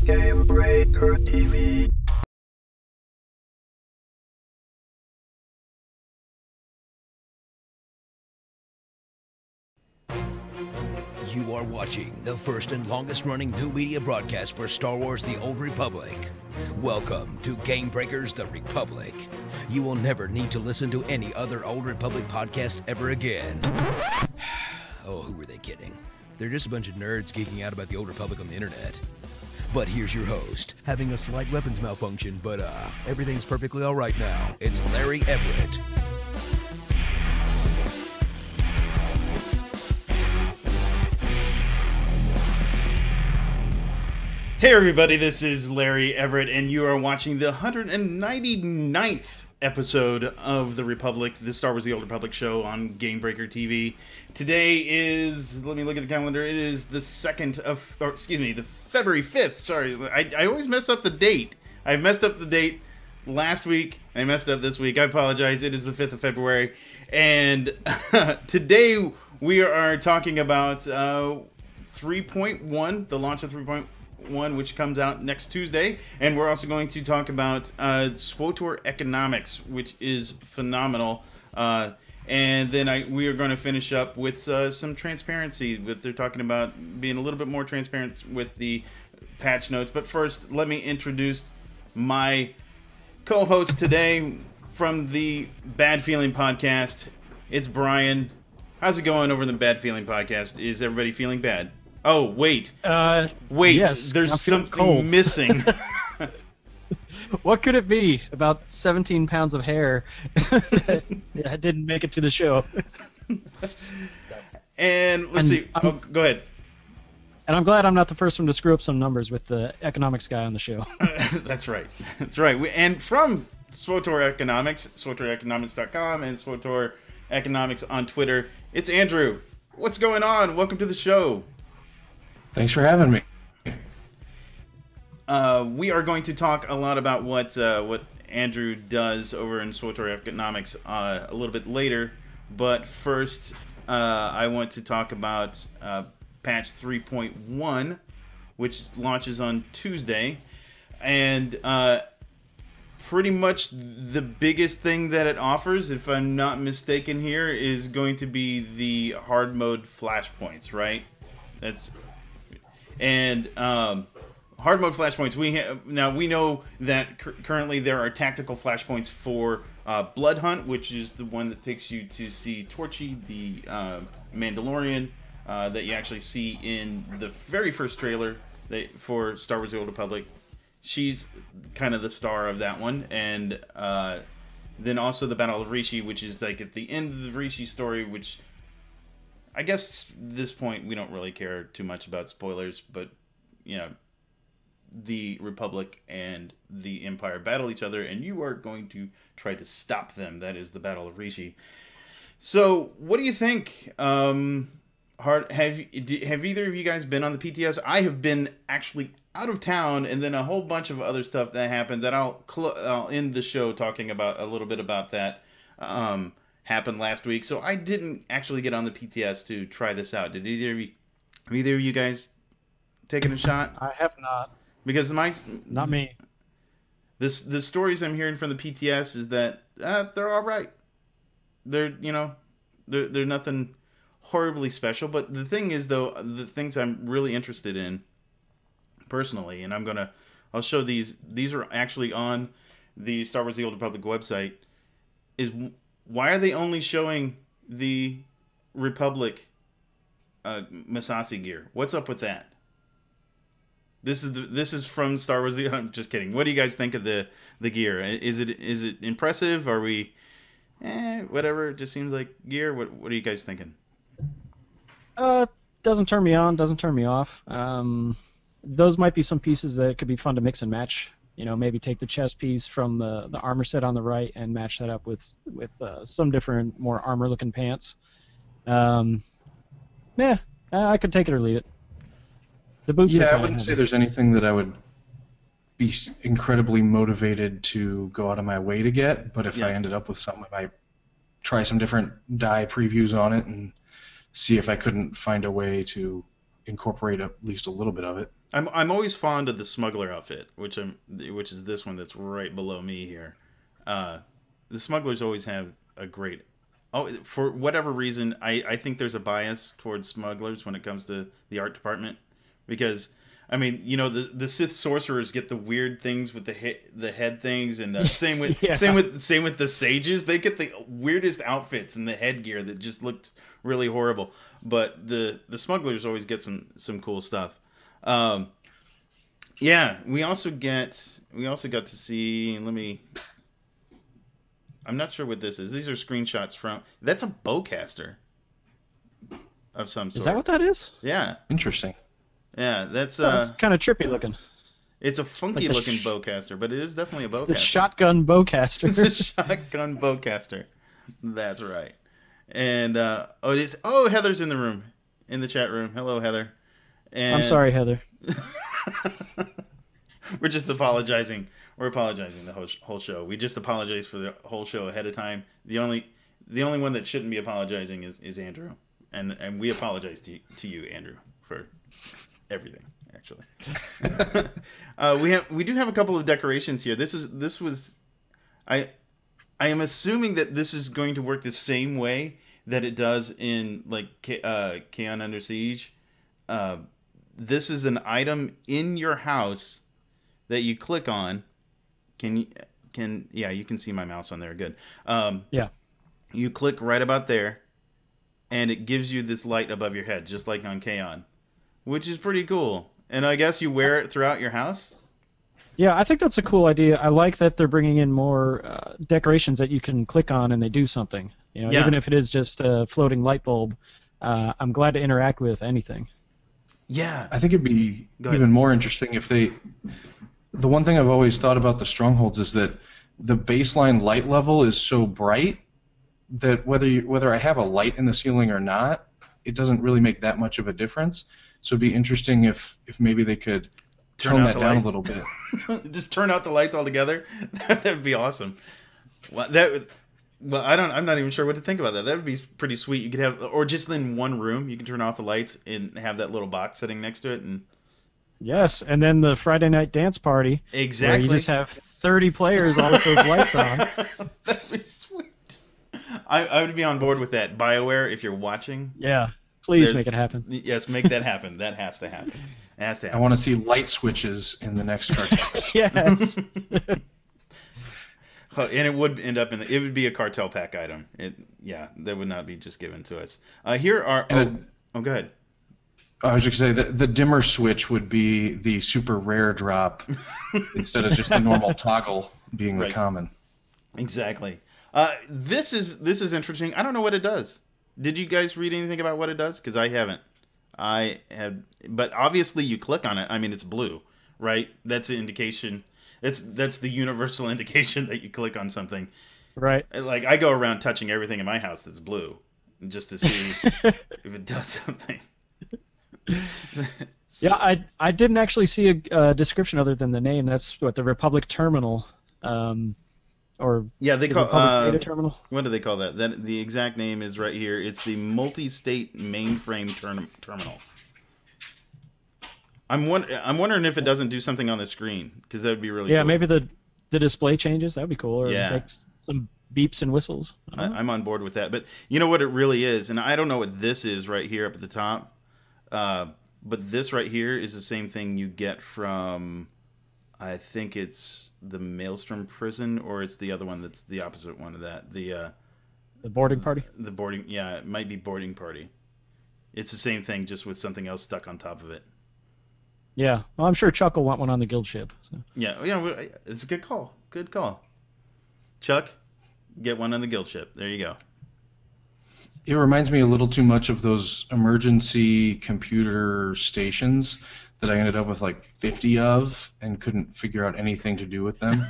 Game Breaker TV. You are watching the first and longest running new media broadcast for Star Wars The Old Republic. Welcome to Game Breakers The Republic. You will never need to listen to any other Old Republic podcast ever again. Oh, who were they kidding? They're just a bunch of nerds geeking out about the Old Republic on the internet. But here's your host, having a slight weapons malfunction, but everything's perfectly all right now. It's Larry Everett. Hey everybody, this is Larry Everett, and you are watching the 199th episode of The Republic, the Star Wars The Old Republic show on Game Breaker TV. Today is, let me look at the calendar, it is the the February 5th, sorry, I always mess up the date. I messed up the date last week, I messed up this week, I apologize, it is the 5th of February, and today we are talking about 3.1, the launch of 3.1, which comes out next Tuesday, and we're also going to talk about SWTOR economics, which is phenomenal. And then we are going to finish up with some transparency. They're talking about being a little bit more transparent with the patch notes. But first, let me introduce my co-host today from the Bad Feeling Podcast. It's Brian. How's it going over in the Bad Feeling Podcast? Is everybody feeling bad? Oh, wait. Yes, there's something missing. What could it be? About 17 pounds of hair. I didn't make it to the show. And let's see. Go ahead. And I'm glad I'm not the first one to screw up some numbers with the economics guy on the show. That's right. That's right. And from SWTOR Economics, SWTOReconomics.com, and SWTOR Economics on Twitter, it's Andrew. What's going on? Welcome to the show. Thanks for having me. We are going to talk a lot about what Andrew does over in SWTOR Economics a little bit later, but first I want to talk about patch 3.1, which launches on Tuesday, and pretty much the biggest thing that it offers, if I'm not mistaken here, is going to be the hard mode flashpoints, right? Hard mode flashpoints. We know that currently there are tactical flashpoints for Blood Hunt, which is the one that takes you to see Torchy, the Mandalorian, that you actually see in the very first trailer for Star Wars: The Old Republic. She's kind of the star of that one, and then also the Battle of Rishi, which is like at the end of the Rishi story, which I guess at this point we don't really care too much about spoilers, but you know, the Republic and the Empire battle each other, and you are going to try to stop them. That is the Battle of Rishi. So, what do you think? Have either of you guys been on the PTS? I have been actually out of town, and then a whole bunch of other stuff that happened that I'll end the show talking about a little bit about that. Happened last week, so I didn't actually get on the PTS to try this out. Did either of you guys taking a shot? I have not. Because not me. The stories I'm hearing from the PTS is that they're all right. They're nothing horribly special. But the thing is, though, the things I'm really interested in personally, and I'll show these. These are actually on the Star Wars: The Old Republic website. Is why are they only showing the Republic Masasi gear? What's up with that? This is from Star Wars. I'm just kidding. What do you guys think of the gear? Is it impressive? Are we whatever? It just seems like gear. What are you guys thinking? Doesn't turn me on. Doesn't turn me off. Those might be some pieces that could be fun to mix and match. You know, maybe take the chest piece from the armor set on the right and match that up with some different, more armor-looking pants. I could take it or leave it. The boots. Yeah, I wouldn't say there's anything that I would be incredibly motivated to go out of my way to get, but if I ended up with something, I might try some different dye previews on it and see if I couldn't find a way to incorporate at least a little bit of it. I'm always fond of the smuggler outfit, which is this one that's right below me here. The smugglers always have a great. Oh, for whatever reason, I think there's a bias towards smugglers when it comes to the art department, because I mean, you know, the Sith sorcerers get the weird things with the head things, and same with same with the sages. They get the weirdest outfits and the headgear that just looked really horrible. But the smugglers always get some cool stuff. Yeah, we also got to see. I'm not sure what this is. These are screenshots from. That's a bowcaster of some sort. Is that what that is? Yeah. Interesting. Yeah, that's kind of trippy looking. It's a funky looking bowcaster, but it is definitely a bowcaster. The shotgun bowcaster. It's a shotgun bowcaster. That's right. And Heather's in the room, in the chat room. Hello, Heather. And I'm sorry, Heather. We're just apologizing. We're apologizing the whole show. We just apologize for the whole show ahead of time. The only one that shouldn't be apologizing is Andrew, and we apologize to you, Andrew, for everything. Actually, we do have a couple of decorations here. I am assuming that this is going to work the same way that it does in like Kaon Under Siege. This is an item in your house that you click on. You can see my mouse on there. Good. Yeah. You click right about there, and it gives you this light above your head, just like on Kaon, which is pretty cool. And I guess you wear it throughout your house? Yeah, I think that's a cool idea. I like that they're bringing in more decorations that you can click on and they do something. You know, even if it is just a floating light bulb, I'm glad to interact with anything. Yeah. I think it'd be even more interesting if they... The one thing I've always thought about the strongholds is that the baseline light level is so bright that whether I have a light in the ceiling or not, it doesn't really make that much of a difference. So it'd be interesting if maybe they could tone that down a little bit. Just turn out the lights altogether. That would be awesome. I'm not even sure what to think about that. That would be pretty sweet. You could have, or just in one room, you can turn off the lights and have that little box sitting next to it. And yes, and then the Friday night dance party. Exactly. Where you just have 30 players all with those lights on. That'd be sweet. I would be on board with that. BioWare, if you're watching. Yeah. Please make it happen. Yes, make that happen. That has to happen. It has to happen. I want to see light switches in the next cartel. Yes. And it would end up it would be a cartel pack item. That would not be just given to us. Here are. Go ahead. I was just going to say the dimmer switch would be the super rare drop instead of just the normal toggle being the common. Exactly. This is interesting. I don't know what it does. Did you guys read anything about what it does? Because I haven't. I have, but obviously you click on it. I mean, it's blue, right? That's an indication. That's the universal indication that you click on something. Right. Like I go around touching everything in my house that's blue, just to see if it does something. Yeah, I didn't actually see a description other than the name. That's what the Republic Terminal. They call data terminal. What do they call that? The exact name is right here. It's the multi-state mainframe terminal. I'm wondering if it doesn't do something on the screen, because that would be really cool. Maybe the display changes. That would be cool. Or makes some beeps and whistles. I'm on board with that. But you know what it really is, and I don't know what this is right here up at the top. But this right here is the same thing you get from, I think it's the Maelstrom prison, or it's the other one that's the opposite one of that. The boarding party? It might be boarding party. It's the same thing, just with something else stuck on top of it. Yeah, well, I'm sure Chuck will want one on the guild ship. So. Yeah, it's a good call. Good call. Chuck, get one on the guild ship. There you go. It reminds me a little too much of those emergency computer stations that I ended up with like 50 of and couldn't figure out anything to do with them.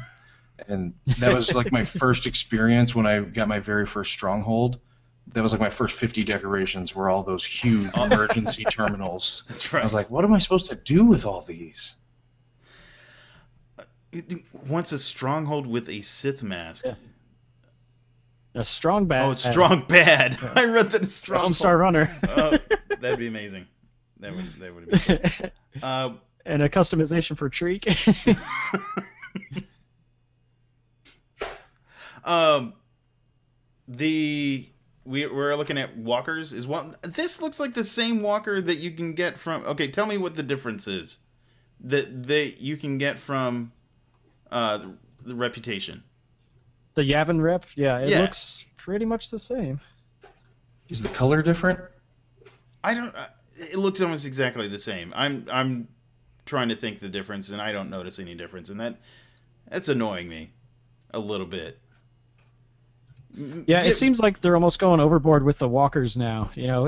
And that was like my first experience when I got my very first stronghold. That was like my first 50 decorations were all those huge emergency terminals. That's right. I was like, what am I supposed to do with all these? It wants a stronghold with a Sith mask. Yeah. A strong bad. Oh, it's strong bad. Yeah. I read that it's strong. Homestar Runner. Oh, that'd be amazing. That would be cool. And a customization for Treek. We're looking at walkers. This looks like the same walker that you can get from. Okay, tell me what the difference is that you can get from the reputation. The Yavin rep, it looks pretty much the same. Is the color different? I don't. It looks almost exactly the same. I'm trying to think the difference, and I don't notice any difference, and that's annoying me a little bit. Yeah, it seems like they're almost going overboard with the walkers now. You know,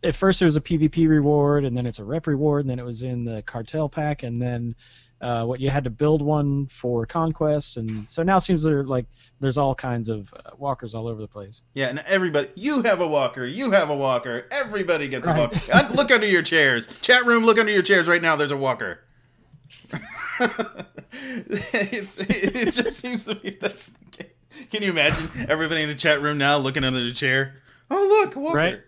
at first it was a PvP reward, and then it's a rep reward, and then it was in the cartel pack, and then what you had to build one for conquests, and so now it seems there's all kinds of walkers all over the place. Yeah, and everybody, you have a walker, everybody gets a walker. Look under your chairs. Chat room, look under your chairs right now, there's a walker. It just seems to me that's the case. Can you imagine everybody in the chat room now looking under the chair? Oh, look, a walker. Right?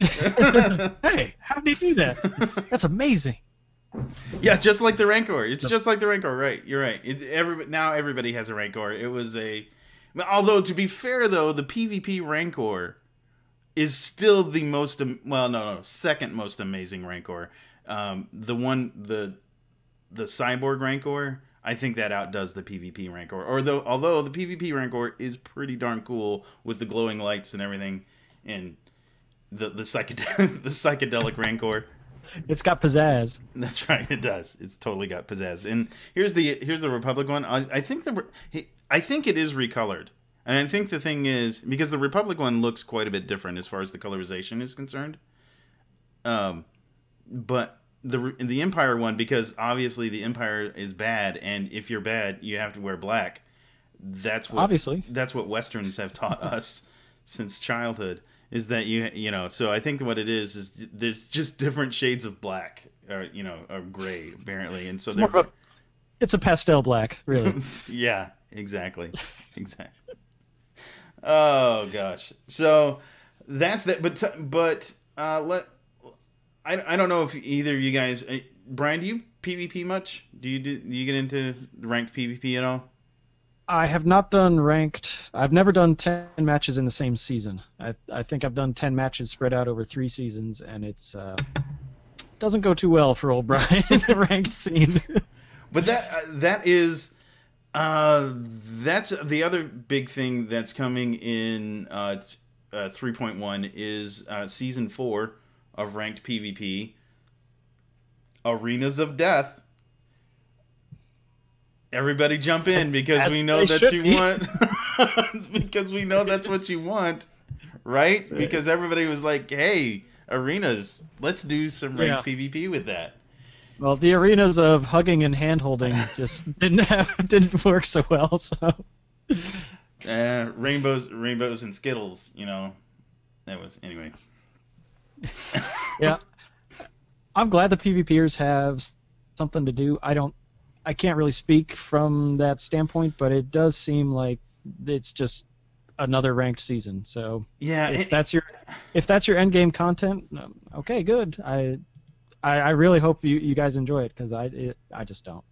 Hey, how did you do that? That's amazing. Yeah, just like the Rancor. It's just like the Rancor, right? You're right. Now everybody has a Rancor. It was although to be fair though, the PvP Rancor is still the most second most amazing Rancor. The Cyborg Rancor, I think that outdoes the PvP Rancor. Although the PvP Rancor is pretty darn cool with the glowing lights and everything, and the psychedelic Rancor. It's got pizzazz. That's right, it does. It's totally got pizzazz. And here's the Republic one. I think it is recolored. And I think the thing is, because the Republic one looks quite a bit different as far as the colorization is concerned. But the Empire one, because obviously the Empire is bad, and if you're bad, you have to wear black. That's what Westerns have taught us since childhood. Is that you know? So I think what it is there's just different shades of black, or gray apparently, and so it's a pastel black, really. Yeah, exactly. Oh gosh, so that's that. But I don't know if either of you guys, Brian, do you PvP much? Do you get into ranked PvP at all? I have not done ranked. I've never done 10 matches in the same season. I think I've done 10 matches spread out over 3 seasons, and it's doesn't go too well for old Brian in the ranked scene. But that is that's the other big thing that's coming in 3.1 is season 4 of ranked PvP, Arenas of Death. Everybody jump in because we know that you want. Because we know that's what you want, right? Because everybody was like, "Hey, arenas, let's do some ranked PvP with that." Well, the arenas of hugging and hand holding just didn't work so well. So rainbows and Skittles, that was anyway. Yeah, I'm glad the PvPers have something to do. I can't really speak from that standpoint, but it does seem like it's just another ranked season. So yeah, if that's your end game content, okay, good. I really hope you guys enjoy it, because I just don't.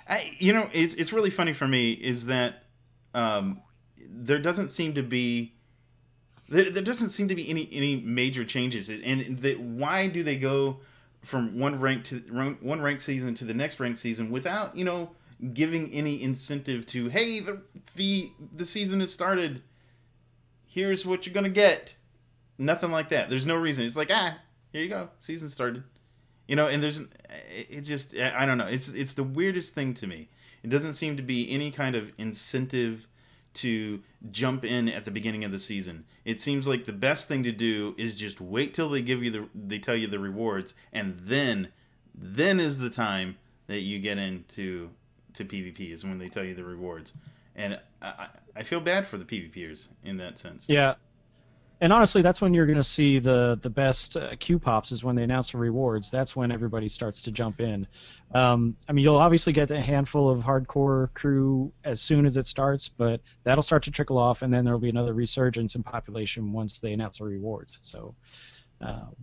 It's really funny for me is that there doesn't seem to be any major changes, and why do they go from one ranked season to the next ranked season without giving any incentive to, hey, the season has started, here's what you're gonna get. Nothing like that. There's no reason. It's like, here you go, season started, and it's just, I don't know, it's the weirdest thing to me. It doesn't seem to be any kind of incentive to jump in at the beginning of the season. It seems like the best thing to do is just wait till they tell you the rewards, and then is the time that you get into PvP, is when they tell you the rewards. And I feel bad for the PvPers in that sense. Yeah. And honestly, that's when you're going to see the best Q pops, is when they announce the rewards. That's when everybody starts to jump in. You'll obviously get a handful of hardcore crew as soon as it starts, but that'll start to trickle off, and then there'll be another resurgence in population once they announce the rewards. So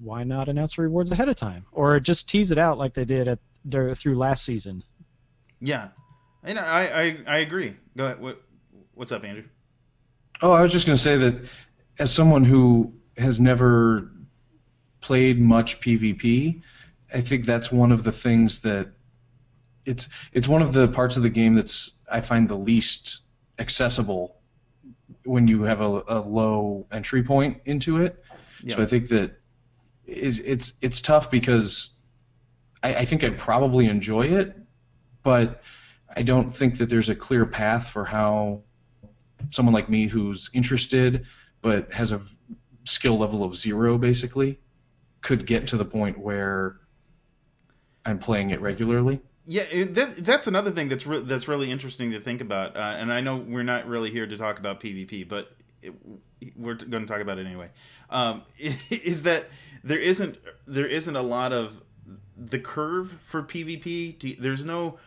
why not announce the rewards ahead of time, or just tease it out like they did through last season? Yeah, and I agree. Go ahead. What's up, Andrew? Oh, I was just going to say that as someone who has never played much PvP, I think that's one of the things that it's one of the parts of the game that's I find the least accessible when you have a low entry point into it. Yeah. So I think that it's tough because I think I'd probably enjoy it, but I don't think that there's a clear path for how someone like me who's interested but has a skill level of 0 basically could get to the point where I'm playing it regularly. Yeah, that's another thing that's really interesting to think about. And I know we're not really here to talk about PvP, but we're going to talk about it anyway. Is that there isn't a lot of the curve for PvP. There's no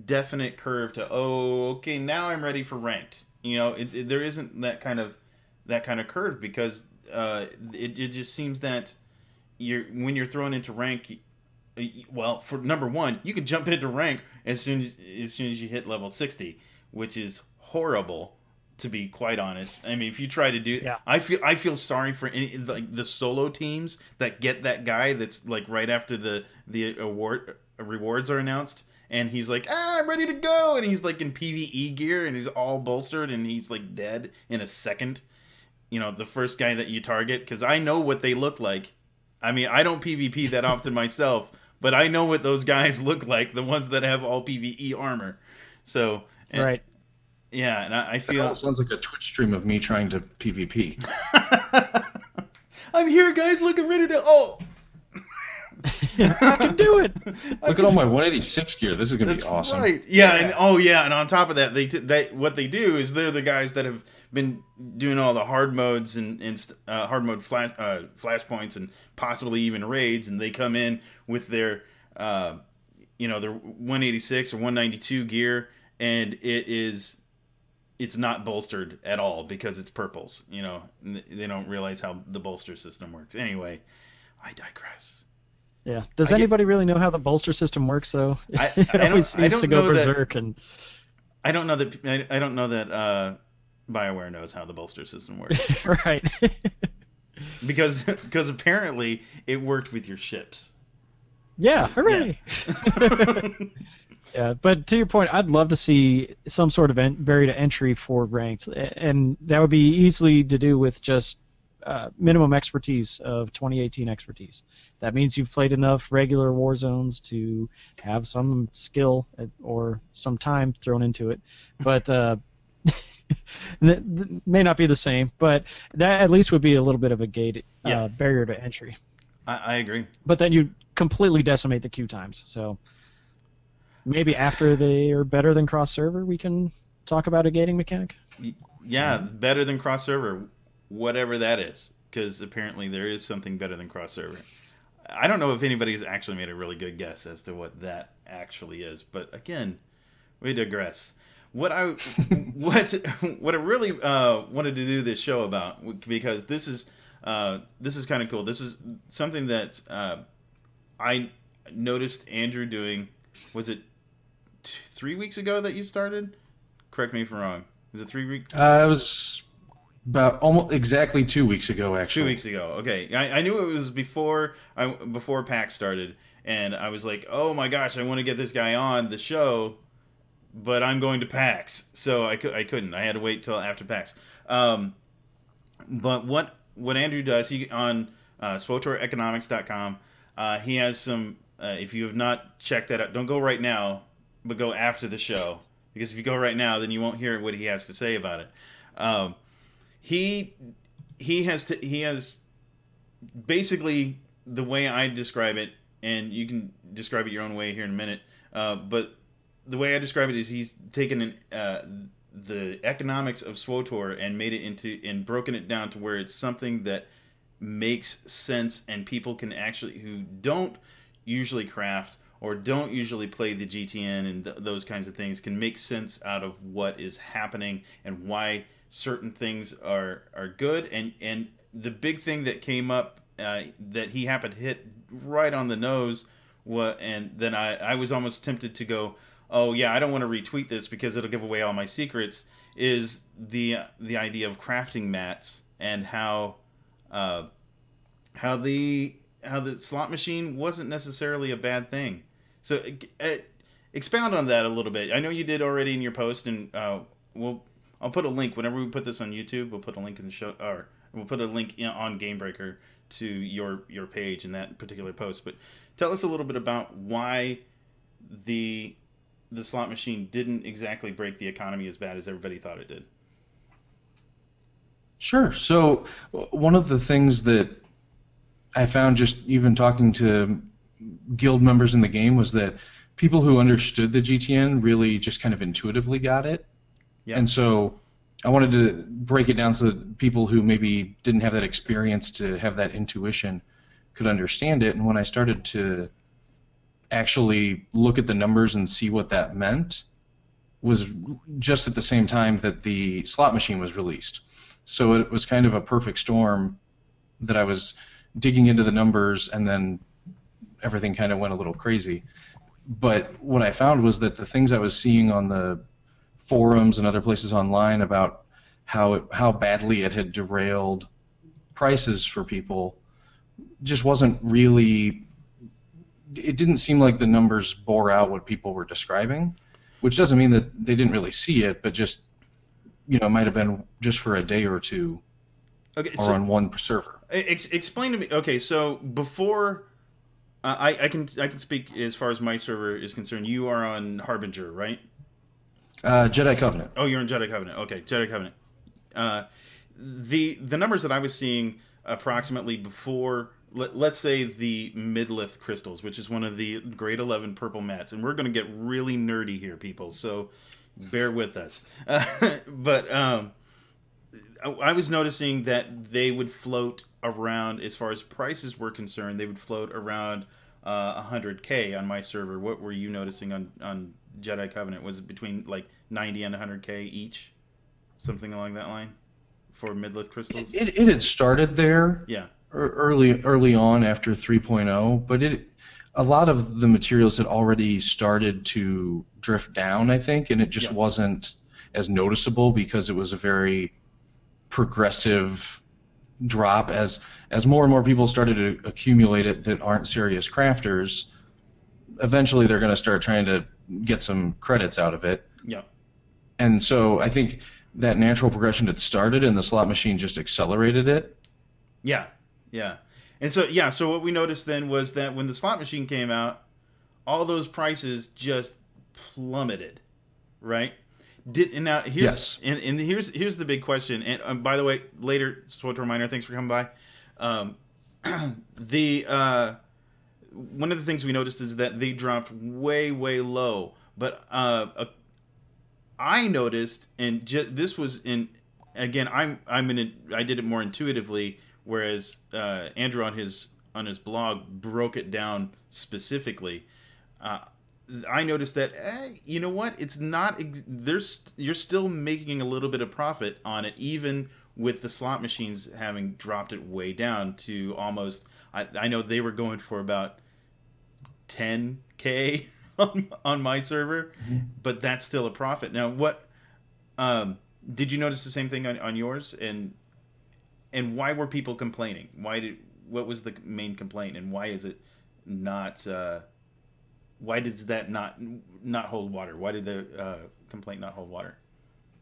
definite curve to okay, now I'm ready for ranked. There isn't that kind of curve because it just seems that when you're thrown into rank. Well, for number one, you can jump into rank as soon as you hit level 60, which is horrible, to be quite honest. I mean, if you try to do, yeah. I feel sorry for the solo teams that get that guy that's like right after the rewards are announced, and he's like, I'm ready to go, and he's like in PvE gear and he's all bolstered and he's like dead in a second. The first guy that you target, because I know what they look like. I mean, I don't PvP that often myself. But I know what those guys look like, the ones that have all PvE armor. So, right. Yeah, and I feel... It sounds like a Twitch stream of me trying to PvP. I'm here, guys. Look, I'm ready to... Oh! I can do it! Look at all my 186 gear. This is going to be awesome. Right. Yeah, yeah. And on top of that, what they do is they're the guys that have been doing all the hard modes and hard mode flashpoints and possibly even raids, and they come in with their their 186 or 192 gear, and it's not bolstered at all because it's purples. They don't realize how the bolster system works. Anyway, I digress. Yeah. Does anybody really know how the bolster system works, though? It always seems to go berserk. I don't know that BioWare knows how the bolster system works. Right. because apparently it worked with your ships. Yeah, hooray! Yeah. Yeah, but to your point, I'd love to see some sort of barrier to entry for ranked, and that would be easily to do with just minimum expertise of 2018 expertise. That means you've played enough regular war zones to have some skill or some time thrown into it, but may not be the same. But that at least would be a little bit of a gate barrier to entry. I agree. But then you completely decimate the queue times. So maybe after they are better than cross server, we can talk about a gating mechanic. Yeah, better than cross server. Whatever that is, because apparently there is something better than cross server. I don't know if anybody's actually made a really good guess as to what that actually is, but again, we digress. What I really wanted to do this show about, because this is kind of cool. This is something that I noticed Andrew doing. Was it 3 weeks ago that you started? Correct me if I'm wrong. Was it 3 weeks? It was about almost exactly 2 weeks ago, actually. 2 weeks ago. Okay, I knew it was before PAX started, and I was like, oh my gosh, I want to get this guy on the show, but I'm going to PAX, so I couldn't. I had to wait till after PAX. But what Andrew does, he on SWTOReconomics.com, he has some. If you have not checked that out, don't go right now, but go after the show, because if you go right now, then you won't hear what he has to say about it. He has basically the way I describe it, and you can describe it your own way here in a minute. But the way I describe it is he's taken the economics of SWTOR and made it and broken it down to where it's something that makes sense and people can actually, who don't usually craft or don't usually play the GTN and those kinds of things, can make sense out of what is happening and why certain things are good. And the big thing that came up that he happened to hit right on the nose. And then I was almost tempted to go, oh yeah, I don't want to retweet this because it'll give away all my secrets. Is the idea of crafting mats and how the slot machine wasn't necessarily a bad thing. So expound on that a little bit. I know you did already in your post, and I'll put a link whenever we put this on YouTube. We'll put a link in the show, or we'll put a link on GameBreaker to your page in that particular post. But tell us a little bit about why the slot machine didn't exactly break the economy as bad as everybody thought it did. Sure. So one of the things that I found just even talking to guild members in the game was that people who understood the GTN really just kind of intuitively got it. Yep. And so I wanted to break it down so that people who maybe didn't have that experience to have that intuition could understand it. And when I started to actually look at the numbers and see what that meant was just at the same time that the slot machine was released. So it was kind of a perfect storm that I was digging into the numbers, and then everything kind of went a little crazy. But what I found was that the things I was seeing on the forums and other places online about how badly it had derailed prices for people just wasn't really, it didn't seem like the numbers bore out what people were describing, which doesn't mean that they didn't really see it, but just, it might have been just for a day or two, or so on one server. Explain to me. Okay, so before I can speak as far as my server is concerned. You are on Harbinger, right? Jedi Covenant. Oh, you're on Jedi Covenant. Okay, Jedi Covenant. The numbers that I was seeing approximately before, let's say the Midlith crystals, which is one of the grade 11 purple mats, and we're going to get really nerdy here, people. So bear with us. But I was noticing that they would float around, as far as prices were concerned, they would float around 100K on my server. What were you noticing on Jedi Covenant? Was it between like 90 and 100K each? Something along that line for Midlith crystals? It had started there. Yeah. Early on after 3.0, but a lot of the materials had already started to drift down, I think, and it just wasn't as noticeable because it was a very progressive drop as more and more people started to accumulate it that aren't serious crafters. Eventually they're going to start trying to get some credits out of it. Yeah. And so I think that natural progression had started and the slot machine just accelerated it. Yeah. Yeah. And so what we noticed then was that when the slot machine came out, all those prices just plummeted, right? Here's the big question. And by the way, later, SWTOR Minor, thanks for coming by. One of the things we noticed is that they dropped way, way low. But I noticed, and this was in, again, I did it more intuitively, whereas Andrew on his blog broke it down specifically. I noticed that you know what? It's not. You're still making a little bit of profit on it, even with the slot machines having dropped it way down to almost. I know they were going for about 10K on my server, but that's still a profit. Now, what did you notice the same thing on yours? And why were people complaining? What was the main complaint, and why is it not? Why does that not hold water? Why did the complaint not hold water?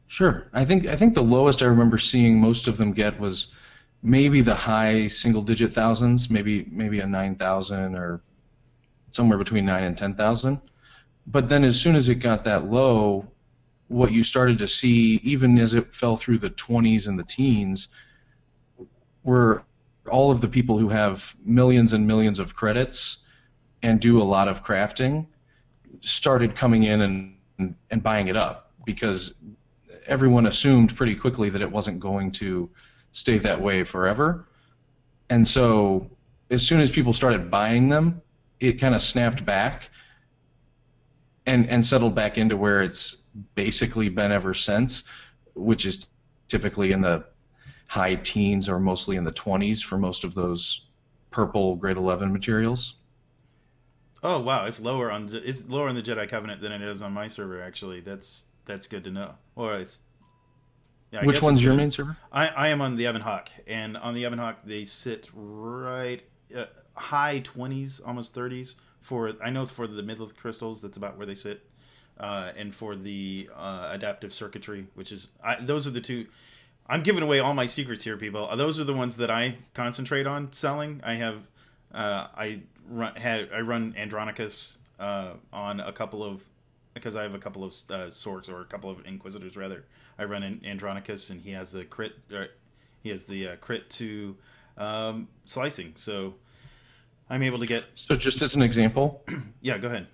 Sure. I think the lowest I remember seeing most of them get was maybe the high single-digit thousands, maybe a 9,000 or somewhere between 9 and 10,000. But then as soon as it got that low, what you started to see, even as it fell through the 20s and the teens, were all of the people who have millions and millions of credits and do a lot of crafting started coming in and buying it up, because everyone assumed pretty quickly that it wasn't going to stay that way forever. And so as soon as people started buying them, it kind of snapped back and settled back into where it's basically been ever since, which is typically in the high teens or mostly in the 20s for most of those purple grade 11 materials. Oh wow, it's lower in the Jedi Covenant than it is on my server. Actually, that's good to know. Or it's yeah. Which one's your main server? I am on the Evan Hawk, and on the Evan Hawk they sit right high 20s, almost 30s. I know for the Midlith crystals, that's about where they sit, and for the adaptive circuitry, which is those are the two. I'm giving away all my secrets here, people. Those are the ones that I concentrate on selling. I have I run Andronicus on a couple of, because I have a couple of Sorks, or a couple of Inquisitors rather. I run Andronicus, and he has the crit. Crit to slicing, so I'm able to get. So just as an example. Yeah, go ahead.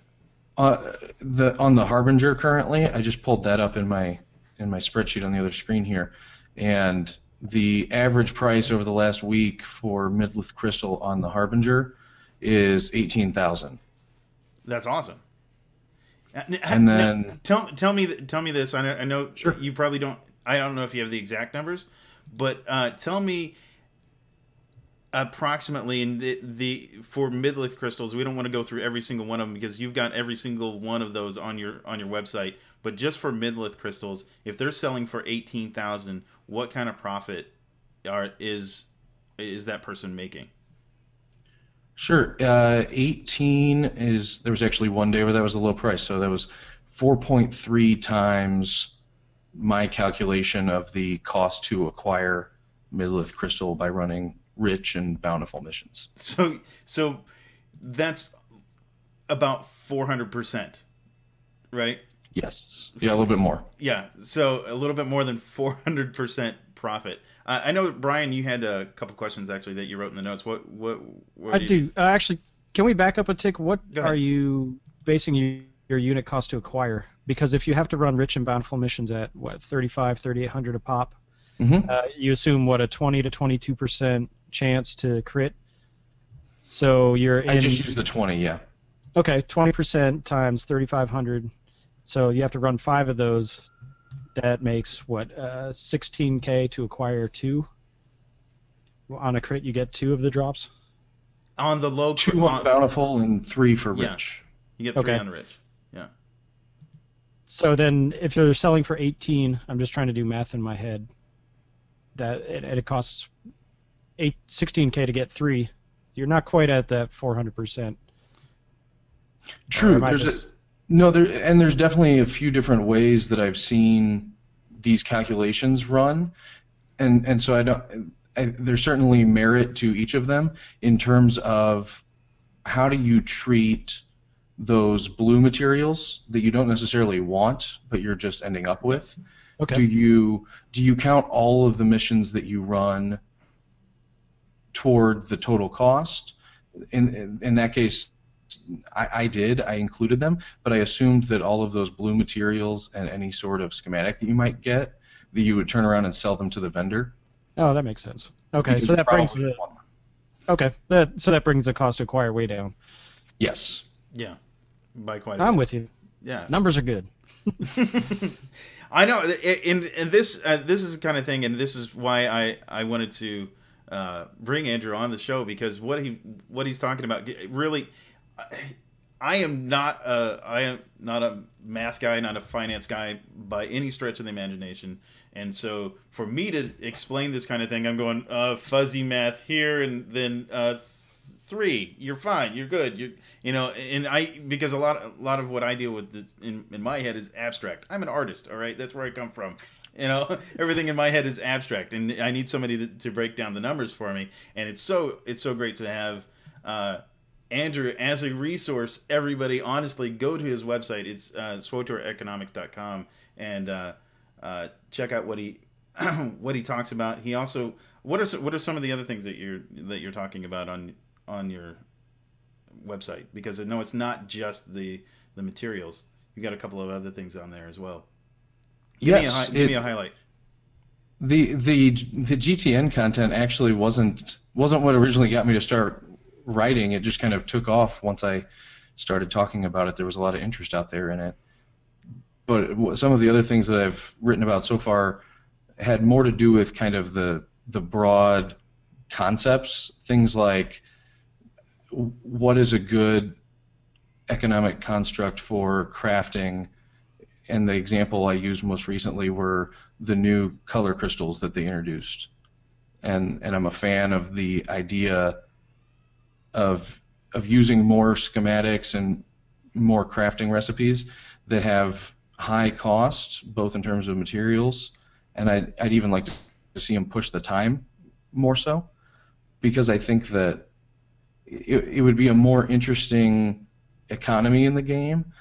On the Harbinger currently, I just pulled that up in my spreadsheet on the other screen here, and the average price over the last week for Midlith Crystal on the Harbinger is 18,000. That's awesome. And then tell me this. I know sure. You probably don't. I don't know if you have the exact numbers, but tell me approximately in the for Midlith crystals. We don't want to go through every single one of them because you've got every single one of those on your website. But just for Midlith crystals, if they're selling for 18,000, what kind of profit is that person making? Sure. 18 is, there was actually one day where that was a low price, so that was 4.3 times my calculation of the cost to acquire Midlith crystal by running rich and bountiful missions. So that's about 400%, right? Yes. Yeah, a little bit more. Yeah, so a little bit more than 400% profit. I know, Brian, you had a couple questions actually that you wrote in the notes. What I do. Actually, can we back up a tick? What Go ahead. are you basing your unit cost to acquire? Because if you have to run rich and bountiful missions at what, 3,800 a pop, you assume what, a 20 to 22% chance to crit. So you're in. I just used the 20, yeah. Okay, 20% times 3,500. So you have to run 5 of those. That makes what, 16K to acquire 2. On a crit, you get 2 of the drops. On the low, 2 on bountiful and 3 for Yeah. rich. You get 3 on rich. Yeah. So then, if you're selling for 18, I'm just trying to do math in my head. That it costs 16K to get 3. You're not quite at that 400%. True. There's definitely a few different ways that I've seen these calculations run, and so there's certainly merit to each of them in terms of how do you treat those blue materials that you don't necessarily want but you're just ending up with. Okay. Do you count all of the missions that you run toward the total cost? In that case, I included them, but I assumed that all of those blue materials and any sort of schematic that you might get, that you would turn around and sell them to the vendor. Oh, that makes sense. Okay, Because so that brings probably the want them. that brings the cost to acquire way down. Yes. Yeah. By quite a I'm bit. with you. Yeah. Numbers are good. I know, and this is the kind of thing, and this is why I wanted to bring Andrew on the show, because what he's talking about really. I am not a math guy, not a finance guy by any stretch of the imagination, and so for me to explain this kind of thing, I'm going fuzzy math here, and then 3. You're fine. You're good. Because a lot of what I deal with in my head is abstract. I'm an artist. All right, that's where I come from. Everything in my head is abstract, and I need somebody to break down the numbers for me. And it's so great to have Andrew as a resource. Everybody, honestly, go to his website. It's SWTOReconomics.com, and check out what he talks about. He also what are some of the other things that you're talking about on your website? Because I know it's not just the materials. You got a couple of other things on there as well. Give me a highlight. The GTN content actually wasn't what originally got me to start writing. It just kind of took off once I started talking about it. There was a lot of interest out there in it. But some of the other things that I've written about so far had more to do with kind of the broad concepts, things like what is a good economic construct for crafting. And the example I used most recently were the new color crystals that they introduced. And I'm a fan of the idea of using more schematics and more crafting recipes that have high costs, both in terms of materials, and I'd even like to see them push the time more so, because I think that it would be a more interesting economy in the game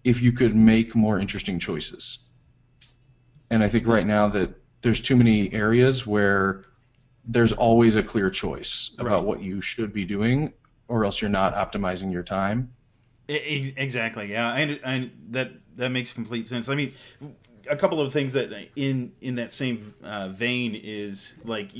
if you could make more interesting choices. And I think right now that there's too many areas where there's always a clear choice about what you should be doing, or else you're not optimizing your time. Exactly. Yeah, and that makes complete sense. I mean, a couple of things that in that same vein is like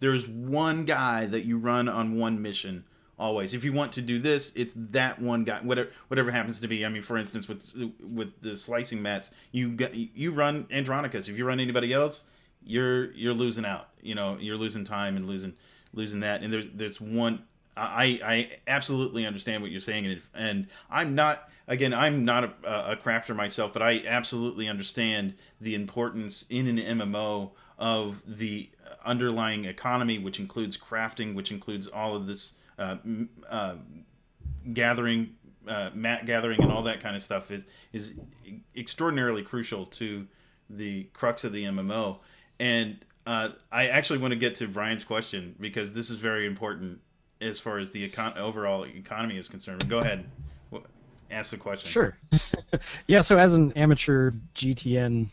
there's one guy that you run on one mission always. If you want to do this, it's that one guy, whatever happens to be. I mean, for instance, with the slicing mats, you run Andronicus. If you run anybody else, you're losing out. You know, you're losing time and losing that. And there's one. I absolutely understand what you're saying, and I'm not a crafter myself, but I absolutely understand the importance in an MMO of the underlying economy, which includes crafting, which includes all of this gathering, mat gathering, and all that kind of stuff is extraordinarily crucial to the crux of the MMO. And I actually want to get to Brian's question, because this is very important as far as the overall economy is concerned. But go ahead, ask the question. Sure. Yeah, so as an amateur GTN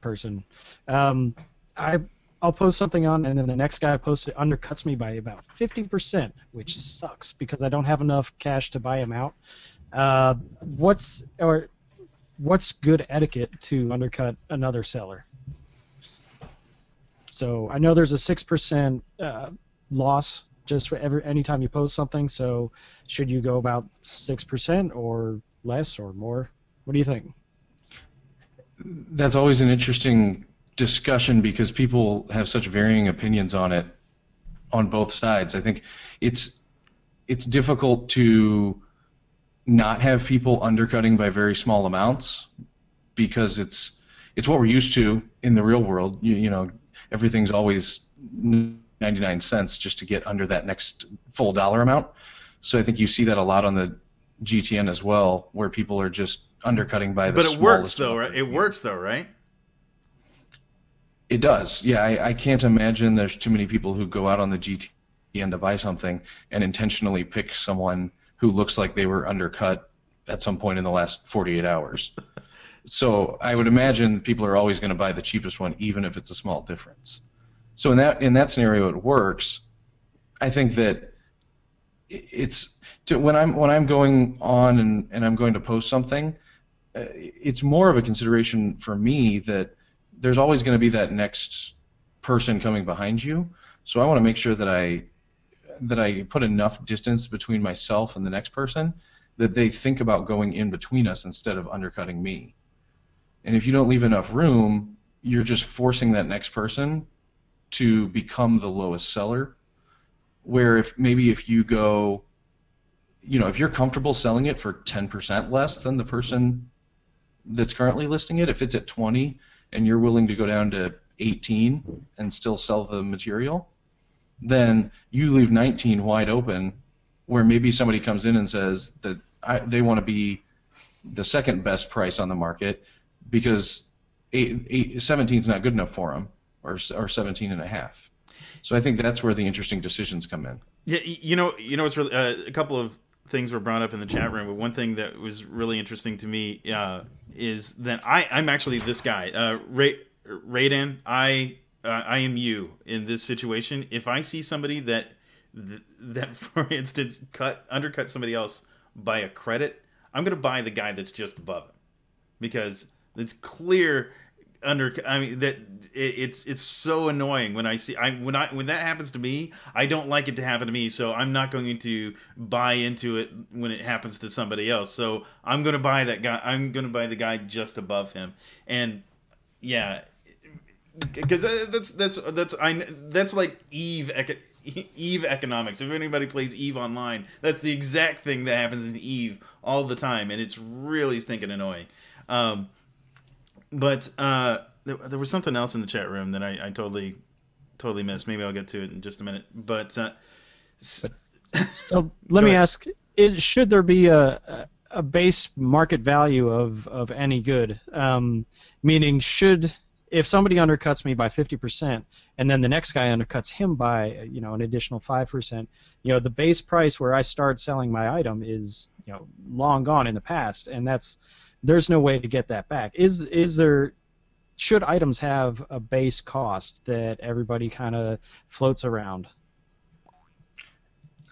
person, I'll post something on, and then the next guy posts it undercuts me by about 50%, which sucks because I don't have enough cash to buy him out. What's good etiquette to undercut another seller? So I know there's a 6% loss just for anytime you post something. So should you go about 6% or less or more? What do you think? That's always an interesting discussion because people have such varying opinions on it on both sides. I think it's difficult to not have people undercutting by very small amounts because it's what we're used to in the real world. You know, everything's always 99 cents just to get under that next full dollar amount. So I think you see that a lot on the GTN as well, where people are just undercutting by the smallest. But it works though, right? It works though, right? It does. Yeah, I can't imagine there's too many people who go out on the GTN to buy something and intentionally pick someone who looks like they were undercut at some point in the last 48 hours. So I would imagine people are always going to buy the cheapest one, even if it's a small difference. So in that scenario, it works. I think that when I'm going on and I'm going to post something, it's more of a consideration for me that there's always going to be that next person coming behind you. So I want to make sure that I put enough distance between myself and the next person that they think about going in between us instead of undercutting me. And if you don't leave enough room, you're just forcing that next person to become the lowest seller. Where if you go, if you're comfortable selling it for 10% less than the person that's currently listing it, if it's at 20 and you're willing to go down to 18 and still sell the material, then you leave 19 wide open, where maybe somebody comes in and says that they want to be the second best price on the market because 17 is not good enough for them, or 17 and a half. So I think that's where the interesting decisions come in. Yeah, it's really a couple of things were brought up in the chat room, but one thing that was really interesting to me is that I'm actually this guy, Raiden. I am you in this situation. If I see somebody that for instance undercut somebody else by a credit, I'm gonna buy the guy that's just above him, because it's clear that it's so annoying when I see when that happens to me. I don't like it to happen to me, so I'm not going to buy into it when it happens to somebody else. So I'm going to buy that guy. I'm going to buy the guy just above him. And yeah, because that's like Eve economics. If anybody plays Eve online, that's the exact thing that happens in Eve all the time, and it's really stinking annoying. But there was something else in the chat room that I totally missed. Maybe I'll get to it in just a minute. But so let me ask: should there be a base market value of any good? Meaning, if somebody undercuts me by 50%, and then the next guy undercuts him by an additional 5%, the base price where I start selling my item is long gone in the past, and there's no way to get that back. Should items have a base cost that everybody kind of floats around?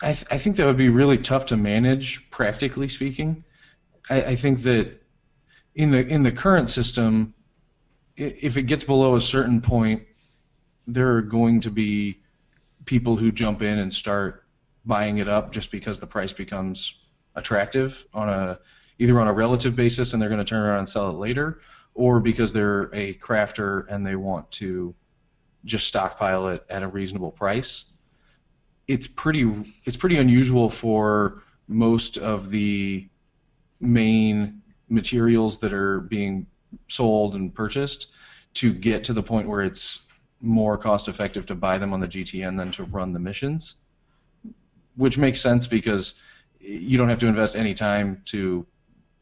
I think that would be really tough to manage, practically speaking. I think that in the current system, if it gets below a certain point, there are going to be people who jump in and start buying it up just because the price becomes attractive either on a relative basis and they're going to turn around and sell it later, or because they're a crafter and they want to just stockpile it at a reasonable price. It's pretty unusual for most of the main materials that are being sold and purchased to get to the point where it's more cost effective to buy them on the GTN than to run the missions, which makes sense because you don't have to invest any time to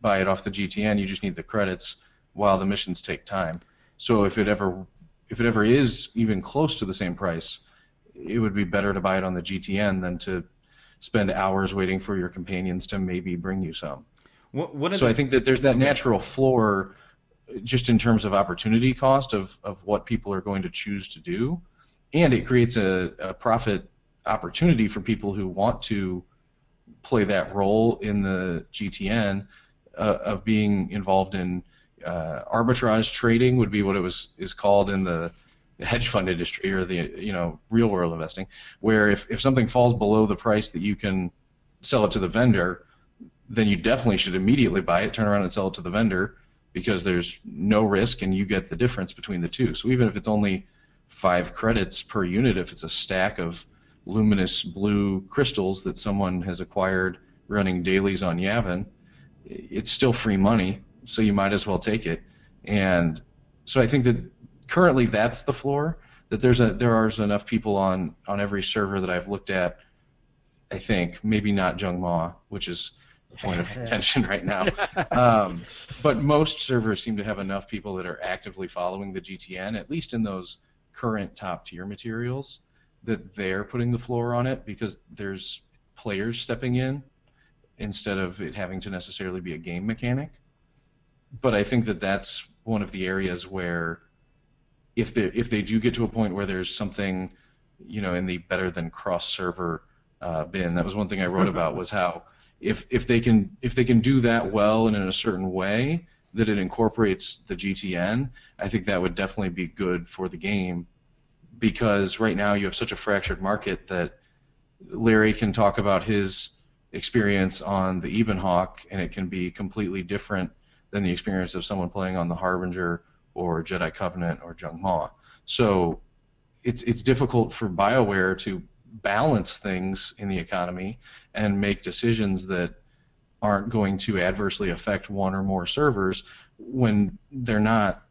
buy it off the GTN. You just need the credits while the missions take time. So if it ever is even close to the same price, it would be better to buy it on the GTN than to spend hours waiting for your companions to maybe bring you some. I think that there's that natural floor just in terms of opportunity cost of what people are going to choose to do, and it creates a profit opportunity for people who want to play that role in the GTN of being involved in arbitrage trading would be what is called in the hedge fund industry or the real world investing, where if something falls below the price that you can sell it to the vendor, then you definitely should immediately buy it, turn around and sell it to the vendor, because there's no risk and you get the difference between the two. So even if it's only 5 credits per unit, if it's a stack of luminous blue crystals that someone has acquired running dailies on Yavin, it's still free money, so you might as well take it. And so I think that currently that's the floor, that there are enough people on every server that I've looked at, I think, maybe not Jung Ma, which is a point of contention right now. But most servers seem to have enough people that are actively following the GTN, at least in those current top-tier materials, that they're putting the floor on it because there's players stepping in instead of it having to necessarily be a game mechanic. But I think that that's one of the areas where if they do get to a point where there's something, in the better than cross-server bin, that was one thing I wrote about, was how if they can do that well and in a certain way that it incorporates the GTN, I think that would definitely be good for the game, because right now you have such a fractured market that Larry can talk about his experience on the Ebenhawk and it can be completely different than the experience of someone playing on the Harbinger or Jedi Covenant or Jung Ma. So it's difficult for BioWare to balance things in the economy and make decisions that aren't going to adversely affect one or more servers when they're not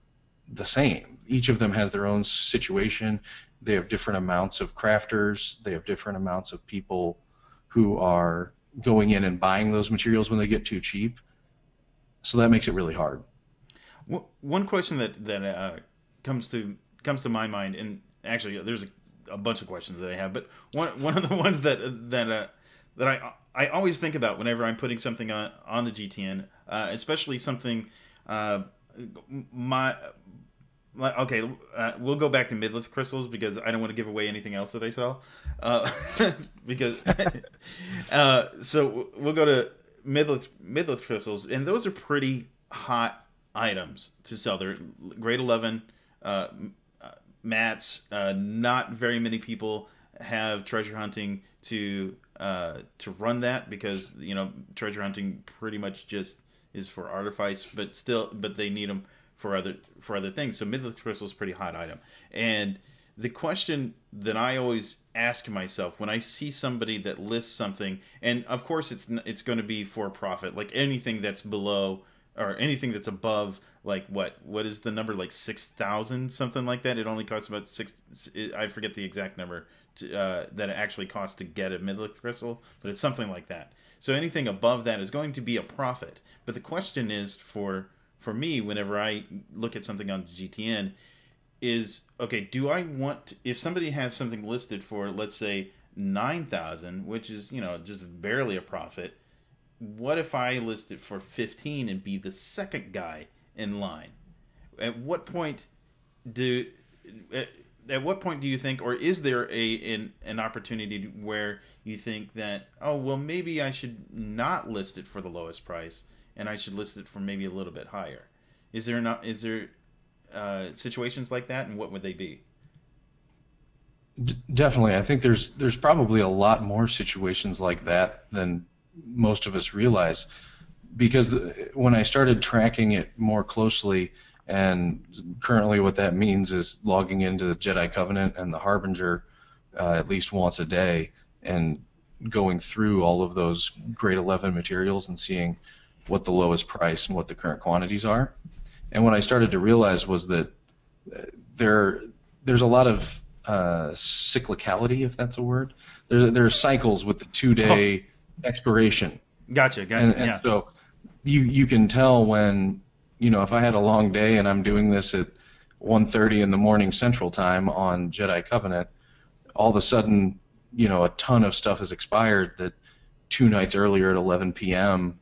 the same. Each of them has their own situation. They have different amounts of crafters. They have different amounts of people who are going in and buying those materials when they get too cheap. So that makes it really hard. One question that comes to my mind, and actually there's a bunch of questions that I have, but one of the ones that I always think about whenever I'm putting something on the GTN, especially something we'll go back to midlith crystals because I don't want to give away anything else that I sell, because so we'll go to midlith crystals, and those are pretty hot items to sell. They're grade 11 mats. Not very many people have treasure hunting to run that, because treasure hunting pretty much just is for artifice, but they need them for other things. So midlith crystal is a pretty hot item, and the question that I always ask myself when I see somebody that lists something, and of course it's going to be for profit, like anything that's below or anything that's above, like what is the number, like 6,000, something like that. It only costs about I forget the exact number that it actually costs to get a midlith crystal, but it's something like that. So anything above that is going to be a profit. But the question is for me, whenever I look at something on the GTN, is, okay, do I want, if somebody has something listed for, let's say, 9,000, which is, just barely a profit, what if I list it for 15 and be the second guy in line? At what point do you think, or is there an opportunity where you think that, oh, well, maybe I should not list it for the lowest price and I should list it for maybe a little bit higher? Is there situations like that, and what would they be? Definitely. I think there's probably a lot more situations like that than most of us realize, because when I started tracking it more closely, and currently what that means is logging into the Jedi Covenant and the Harbinger at least once a day and going through all of those grade 11 materials and seeing what the lowest price and what the current quantities are. And what I started to realize was that there's a lot of cyclicality, if that's a word. There's cycles with the 2-day expiration. Gotcha. And so you can tell when, if I had a long day and I'm doing this at 1:30 in the morning Central Time on Jedi Covenant, all of a sudden, a ton of stuff has expired that 2 nights earlier at 11 p.m.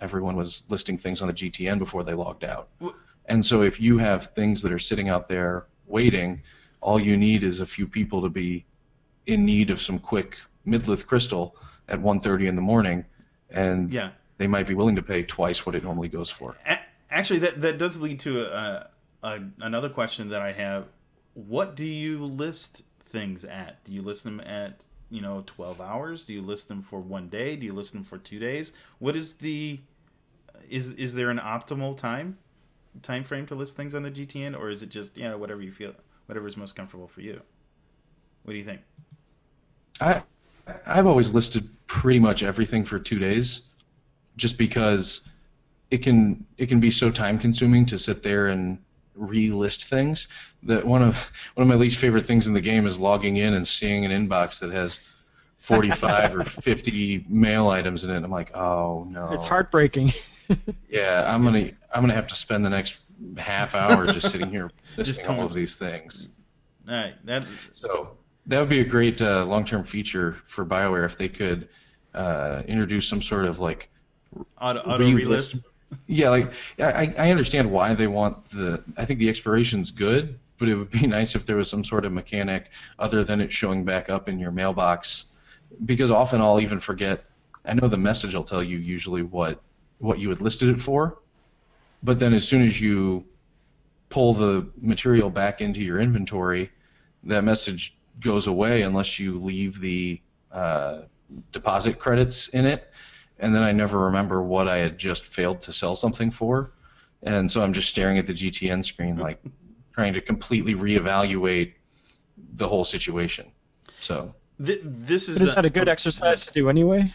everyone was listing things on the GTN before they logged out. And so if you have things that are sitting out there waiting, all you need is a few people to be in need of some quick midlith crystal at 1:30 in the morning, and they might be willing to pay twice what it normally goes for. Actually, that does lead to another question that I have. What do you list things at? Do you list them at 12 hours? Do you list them for 1 day? Do you list them for 2 days? What is is there an optimal time frame to list things on the GTN, or is it just whatever you feel, whatever is most comfortable for you? What do you think? I've always listed pretty much everything for 2 days, just because it can be so time consuming to sit there and relist things that one of my least favorite things in the game is logging in and seeing an inbox that has 45 or 50 mail items in it. I'm like, oh no. It's heartbreaking. Yeah, I'm gonna have to spend the next half hour just sitting here listing all of these things. All right, so that would be a great long-term feature for BioWare if they could introduce some sort of like auto relist. Yeah, like I understand why they want I think the expiration's good, but it would be nice if there was some sort of mechanic other than it showing back up in your mailbox, because often I'll even forget. I know the message will tell you usually what you had listed it for, but then as soon as you pull the material back into your inventory, that message goes away unless you leave the deposit credits in it, and then I never remember what I had just failed to sell something for, and so I'm just staring at the GTN screen like trying to completely reevaluate the whole situation. So is that a good exercise to do anyway?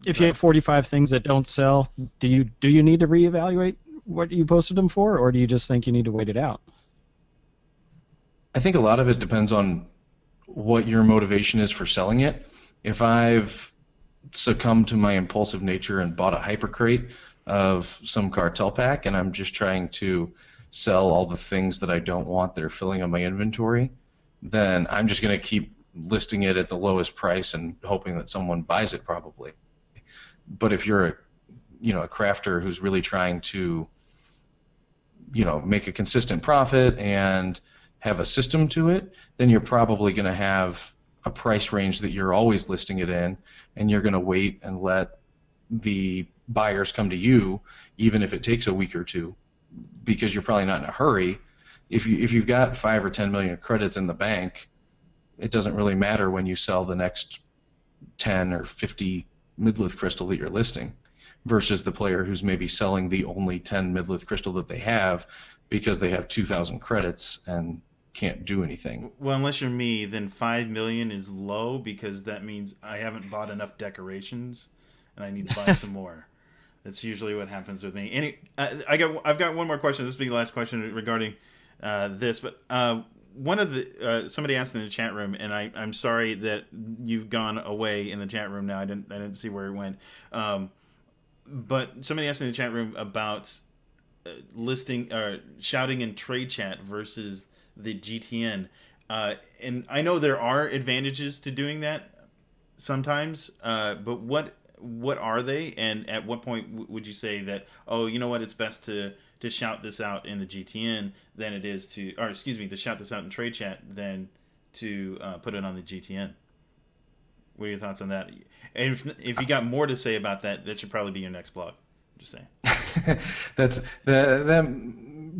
If you have 45 things that don't sell, do you need to reevaluate what you posted them for, or do you just think you need to wait it out? I think a lot of it depends on what your motivation is for selling it. If I've succumbed to my impulsive nature and bought a hypercrate of some cartel pack and I'm just trying to sell all the things that I don't want that are filling up my inventory, then I'm just going to keep listing it at the lowest price and hoping that someone buys it probably. But if you're a crafter who's really trying to make a consistent profit and have a system to it, then you're probably going to have a price range that you're always listing it in, and you're going to wait and let the buyers come to you, even if it takes a week or two, because you're probably not in a hurry. If you've got 5 or 10 million credits in the bank, it doesn't really matter when you sell the next 10 or 50 midlith crystal that you're listing, versus the player who's maybe selling the only 10 midlith crystal that they have because they have 2,000 credits and can't do anything. Well, unless you're me, then 5 million is low, because that means I haven't bought enough decorations and I need to buy some more. That's usually what happens with me. I've got one more question. This will be the last question regarding this, but one of the somebody asked in the chat room, and I'm sorry that you've gone away in the chat room now. I didn't see where it went. But somebody asked in the chat room about shouting in trade chat versus the GTN, and I know there are advantages to doing that sometimes, but what are they, and at what point would you say that, oh, you know what, it's best to shout this out in the GTN than it is to shout this out in trade chat than to put it on the GTN? What are your thoughts on that? And if you got more to say about that, that should probably be your next blog. Just saying. That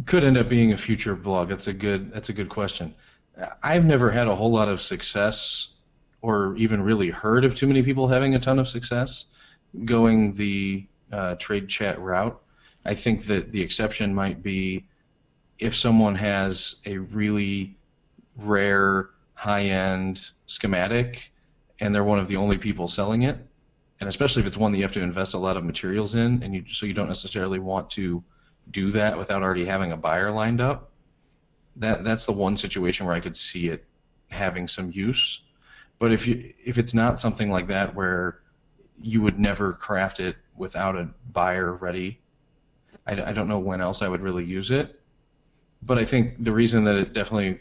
could end up being a future blog. That's a good question. I've never had a whole lot of success, or even really heard of too many people having a ton of success going the trade chat route. I think that the exception might be if someone has a really rare high-end schematic and they're one of the only people selling it, and especially if it's one that you have to invest a lot of materials in, and so you don't necessarily want to do that without already having a buyer lined up. That's the one situation where I could see it having some use. But if it's not something like that where you would never craft it without a buyer ready, I don't know when else I would really use it. But I think the reason that it definitely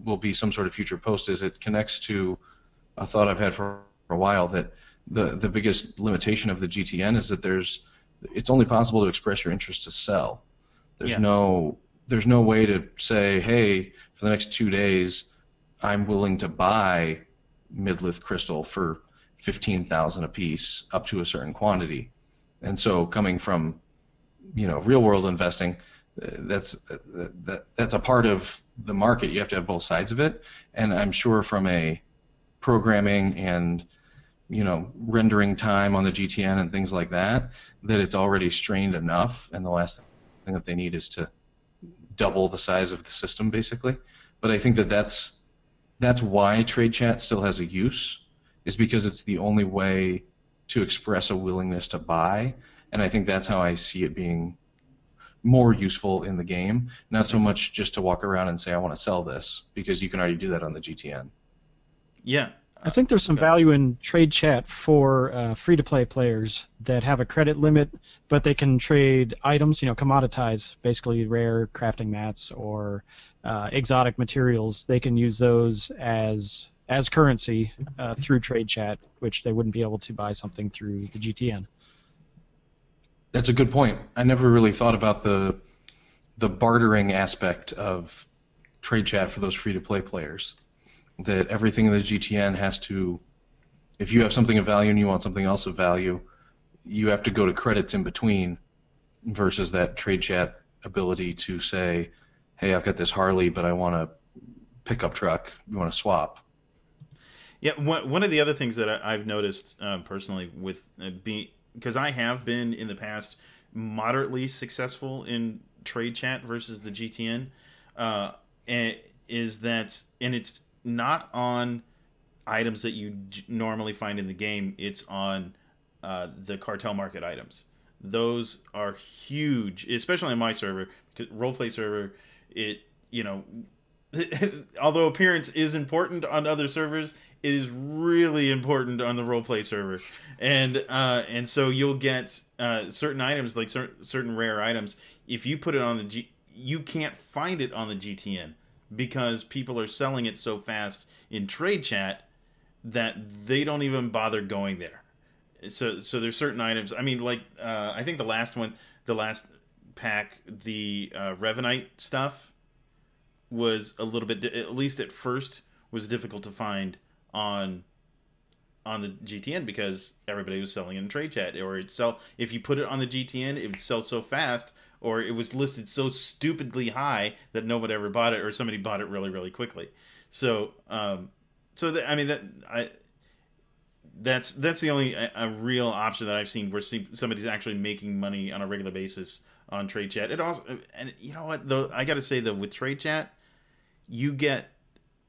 will be some sort of future post is it connects to a thought I've had for a while, that the biggest limitation of the GTN is that it's only possible to express your interest to sell. There's no way to say, hey, for the next 2 days, I'm willing to buy Midlith crystal for 15,000 a piece up to a certain quantity. And so coming from real world investing, that's a part of the market. You have to have both sides of it, and I'm sure from a programming and rendering time on the GTN and things like that it's already strained enough, and the last thing that they need is to double the size of the system basically. But I think that's why trade chat still has a use, is because it's the only way to express a willingness to buy, and I think that's how I see it being more useful in the game, not so much just to walk around and say I want to sell this, because you can already do that on the GTN. Yeah. I think there's some value in trade chat for free-to-play players that have a credit limit, but they can trade items, commoditize, basically rare crafting mats or exotic materials. They can use those as currency through trade chat, which they wouldn't be able to buy something through the GTN. That's a good point. I never really thought about the bartering aspect of trade chat for those free-to-play players. That everything in the GTN has to, if you have something of value and you want something else of value, you have to go to credits in between, versus that trade chat ability to say, hey, I've got this Harley, but I want a pickup truck. You want to swap? Yeah, one of the other things that I've noticed personally with because I have been in the past moderately successful in trade chat versus the GTN, and it's not on items that you normally find in the game. It's on the cartel market items. Those are huge, especially on my server, roleplay server. Although appearance is important on other servers, it is really important on the roleplay server, and so you'll get certain items, like certain rare items. If you put it on you can't find it on the GTN, because people are selling it so fast in trade chat that they don't even bother going there. So there's certain items. I mean, like I think the last pack, the Revenite stuff was a little bit, at least at first, was difficult to find on the GTN, because everybody was selling it in trade chat, or if you put it on the GTN, it would sell so fast, or it was listed so stupidly high that nobody ever bought it, or somebody bought it really, really quickly. So, that's the only a real option that I've seen where somebody's actually making money on a regular basis on trade chat. It also, and you know what though, I got to say though, with trade chat, you get,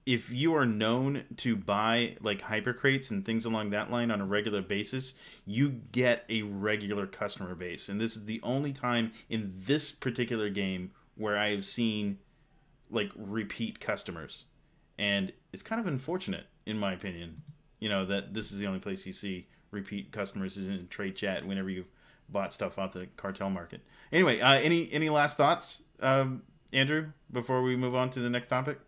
if you are known to buy like hyper crates and things along that line on a regular basis, you get a regular customer base. And this is the only time in this particular game where I have seen like repeat customers. And it's kind of unfortunate, in my opinion, you know, that this is the only place you see repeat customers is in trade chat whenever you've bought stuff off the cartel market. Anyway, any last thoughts, Andrew, before we move on to the next topic?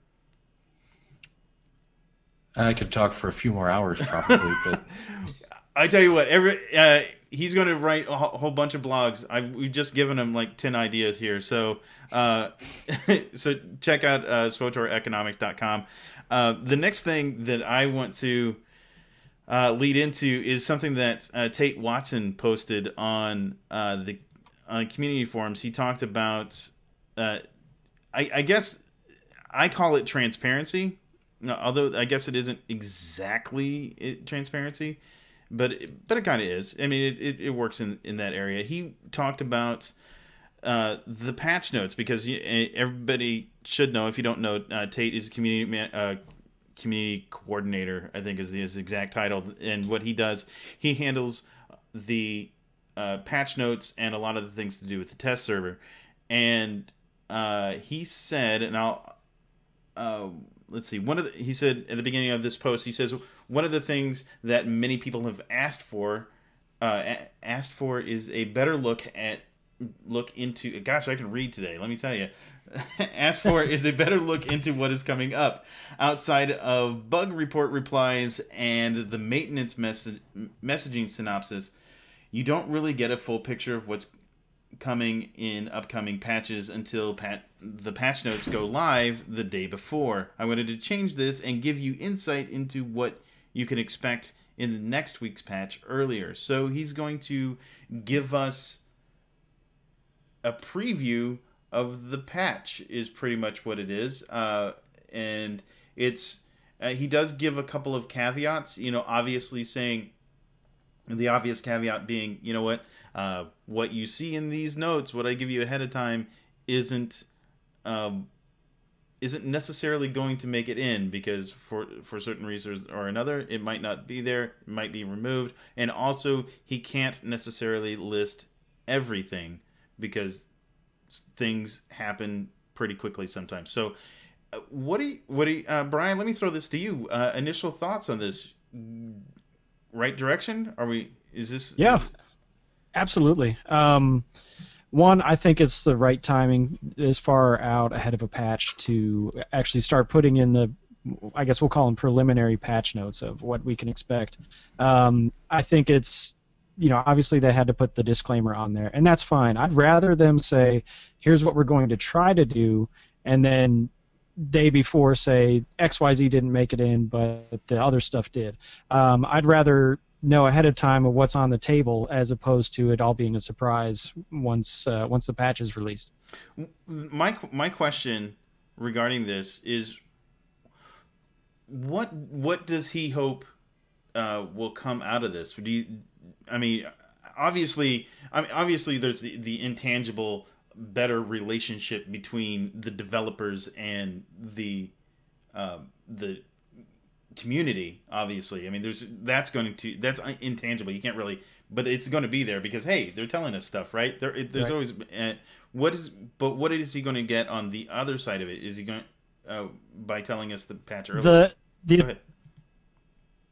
I could talk for a few more hours probably, but I tell you what, he's going to write a whole bunch of blogs. We've just given him like 10 ideas here, so so check out SWTOReconomics.com. The next thing that I want to lead into is something that Tate Watson posted on community forums. He talked about, I guess I call it transparency. No, although I guess it isn't exactly transparency, but it kind of is. I mean, it works in that area. He talked about the patch notes, because everybody should know. If you don't know, Tate is community coordinator, I think is his exact title. And what he does, he handles the patch notes and a lot of the things to do with the test server. And he said, and let's see. He said at the beginning of this post, he says one of the things that many people have asked for is a better look into. Gosh, I can read today. Let me tell you. Asked for is a better look into what is coming up outside of bug report replies and the maintenance messaging synopsis. You don't really get a full picture of what's coming in upcoming patches until the patch notes go live the day before. I wanted to change this and give you insight into what you can expect in the next week's patch earlier. So he's going to give us a preview of the patch is pretty much what it is. And it's he does give a couple of caveats, you know, obviously saying, the obvious caveat being, you know what you see in these notes, what I give you ahead of time, isn't necessarily going to make it in, because for certain reasons or another, it might not be there, it might be removed. And also, he can't necessarily list everything because things happen pretty quickly sometimes. So what do you Brian, let me throw this to you. Initial thoughts on this. Right direction? Is this? Yeah, absolutely. One, I think it's the right timing this far out ahead of a patch to actually start putting in the, I guess we'll call them preliminary patch notes of what we can expect. I think it's, you know, obviously they had to put the disclaimer on there, and that's fine. I'd rather them say, here's what we're going to try to do, and then day before say XYZ didn't make it in, but the other stuff did. I'd rather know ahead of time of what's on the table as opposed to it all being a surprise once the patch is released. My question regarding this is, what does he hope will come out of this? Obviously there's the intangible better relationship between the developers and the community. Obviously, I mean, that's intangible. You can't really, but it's going to be there because hey, they're telling us stuff, right? There's right. Always what is he going to get on the other side of it? Is he going by telling us the patch early? Go ahead.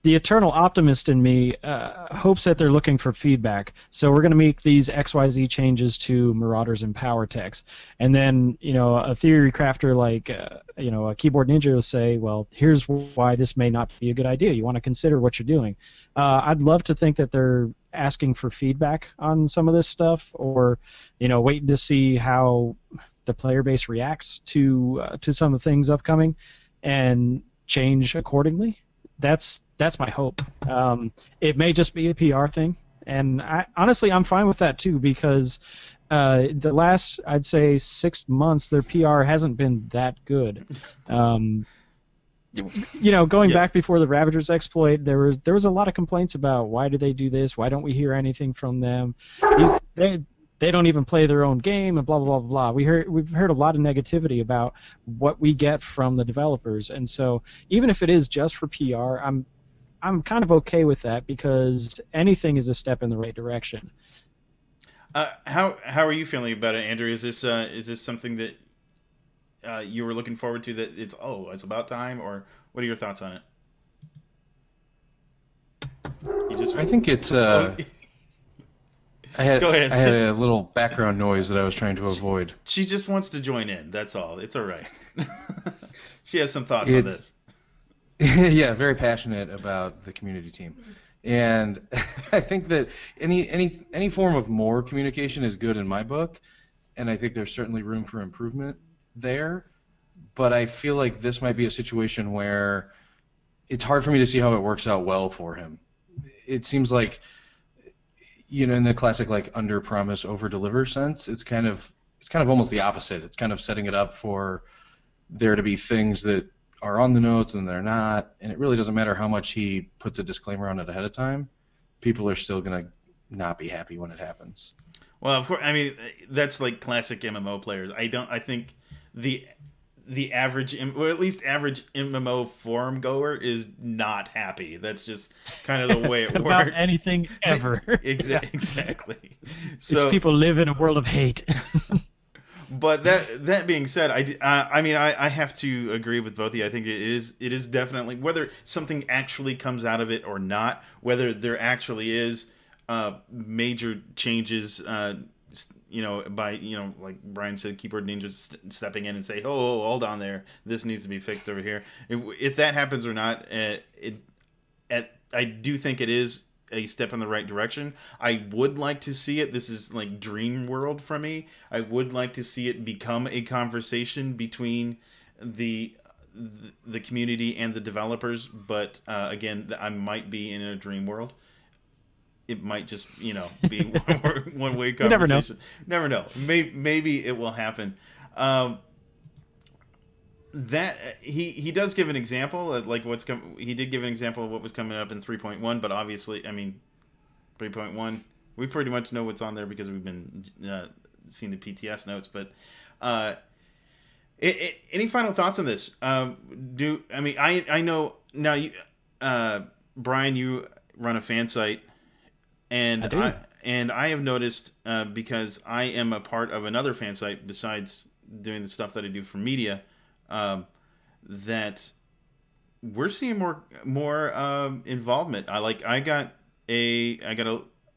The eternal optimist in me hopes that they're looking for feedback. So we're going to make these XYZ changes to Marauders and Power Techs. And then, you know, a theory crafter like, you know, a Keyboard Ninja will say, well, here's why this may not be a good idea. You want to consider what you're doing. I'd love to think that they're asking for feedback on some of this stuff, or, you know, waiting to see how the player base reacts to some of the things upcoming and change accordingly. That's my hope. It may just be a PR thing, and honestly, I'm fine with that too, because the last, I'd say, 6 months, their PR hasn't been that good. You know, going back before the Ravagers exploit, there was a lot of complaints about why do they do this? Why don't we hear anything from them? they don't even play their own game and blah blah blah blah. We've heard a lot of negativity about what we get from the developers, and so even if it is just for PR, I'm kind of okay with that because anything is a step in the right direction. How are you feeling about it, Andrew? Is this something that you were looking forward to? That it's about time, or what are your thoughts on it? I think it's. Go ahead. I had a little background noise that I was trying to avoid. She just wants to join in. That's all. It's all right. She has some thoughts on this. Yeah, very passionate about the community team, and I think that any form of more communication is good in my book, and I think there's certainly room for improvement there. But I feel like this might be a situation where it's hard for me to see how it works out well for him. It seems like, in the classic like under promise over deliver sense, it's kind of almost the opposite. It's kind of setting it up for there to be things that are on the notes and they're not, and it really doesn't matter how much he puts a disclaimer on it ahead of time. People are still gonna not be happy when it happens. Well, of course, I mean that's like classic MMO players. I think the average, or at least average MMO forum goer is not happy. That's just kind of the way it about works. Anything ever. Exactly. These people live in a world of hate. But that being said, I have to agree with both of you. I think it is definitely, whether something actually comes out of it or not, whether there actually is major changes, by, like Brian said, keyboard ninjas stepping in and say, oh, hold on there, this needs to be fixed over here. If that happens or not, I do think it is a step in the right direction. I would like to see it. This is like dream world for me. I would like to see it become a conversation between the community and the developers. But again, I might be in a dream world. It might just be one way conversation. Never know. Maybe it will happen. That he does give an example of like he did give an example of what was coming up in 3.1, but obviously 3.1 we pretty much know what's on there because we've been seeing the PTS notes. But any final thoughts on this? I know now you Brian, you run a fan site, and I have noticed because I am a part of another fan site besides doing the stuff that I do for media. That we're seeing more involvement. I got a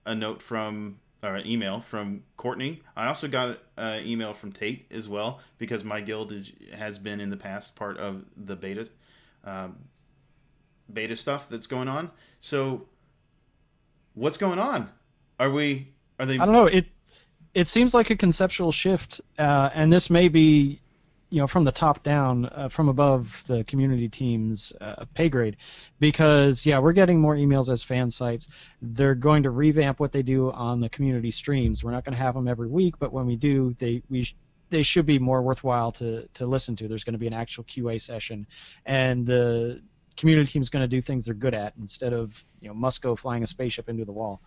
note from or an email from Courtney. I also got an email from Tate as well because my guild has been in the past part of the beta stuff that's going on. So what's going on? Are they? I don't know. It seems like a conceptual shift, and this may be, from the top down, from above the community team's pay grade, because we're getting more emails as fan sites. They're going to revamp what they do on the community streams. We're not going to have them every week, but when we do, they should be more worthwhile to listen to. There's going to be an actual QA session, and the community team's going to do things they're good at instead of Musco flying a spaceship into the wall.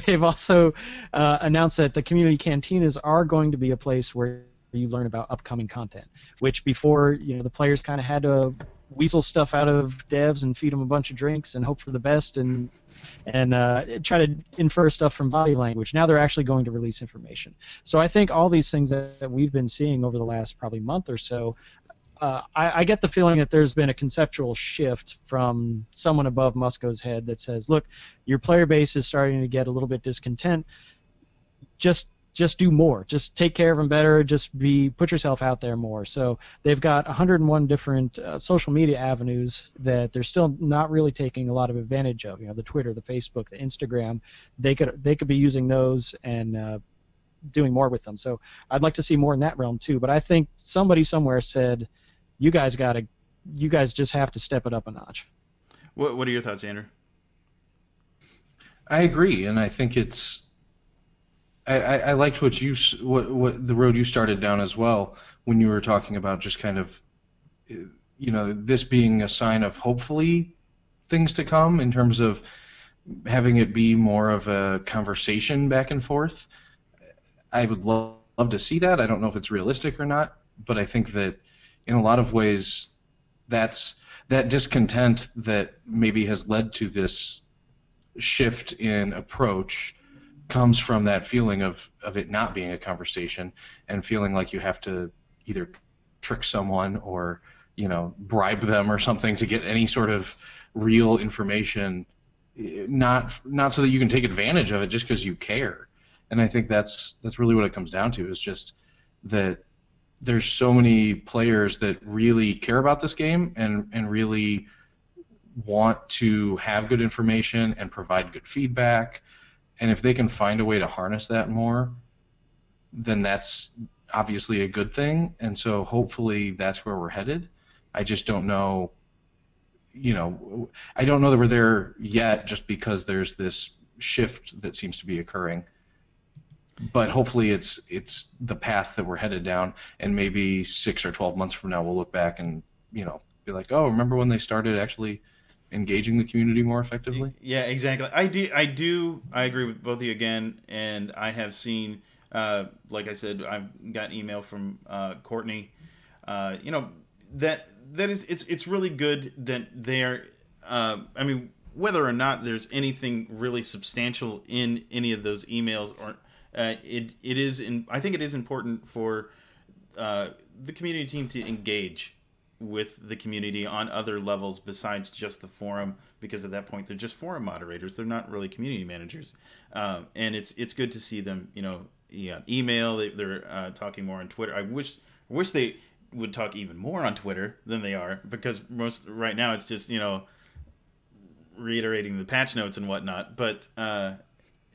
They've also announced that the community cantinas are going to be a place where you learn about upcoming content, which before, the players kind of had to weasel stuff out of devs and feed them a bunch of drinks and hope for the best and try to infer stuff from body language. Now they're actually going to release information. So I think all these things that we've been seeing over the last probably month or so, I get the feeling that there's been a conceptual shift from someone above Musco's head that says, look, your player base is starting to get a little bit discontent. Just do more. Just take care of them better. Put yourself out there more. So they've got 101 different social media avenues that they're still not really taking a lot of advantage of. The Twitter, the Facebook, the Instagram. They could be using those and doing more with them. So I'd like to see more in that realm too. But I think somebody somewhere said, you guys just have to step it up a notch. What are your thoughts, Andrew? I agree, and I think it's. I liked what the road you started down as well when you were talking about just kind of, this being a sign of hopefully things to come in terms of having it be more of a conversation back and forth. I would love to see that. I don't know if it's realistic or not, but I think that in a lot of ways, that discontent that maybe has led to this shift in approach comes from that feeling of it not being a conversation and feeling like you have to either trick someone or, bribe them or something to get any sort of real information, not so that you can take advantage of it just because you care. And I think that's really what it comes down to, is just that there's so many players that really care about this game and really want to have good information and provide good feedback. And if they can find a way to harness that more, then that's obviously a good thing. And so hopefully that's where we're headed. I just don't know, I don't know that we're there yet just because there's this shift that seems to be occurring. But hopefully it's the path that we're headed down, and maybe 6 or 12 months from now we'll look back and, be like, oh, remember when they started actually engaging the community more effectively? Yeah, exactly. I agree with both of you again, and I have seen, like I said, I've got email from Courtney, it's really good that they're, whether or not there's anything really substantial in any of those emails, or I think it is important for the community team to engage with the community on other levels besides just the forum, because at that point they're just forum moderators. They're not really community managers, and it's good to see them, email. They're talking more on Twitter. I wish they would talk even more on Twitter than they are, because right now it's just reiterating the patch notes and whatnot. But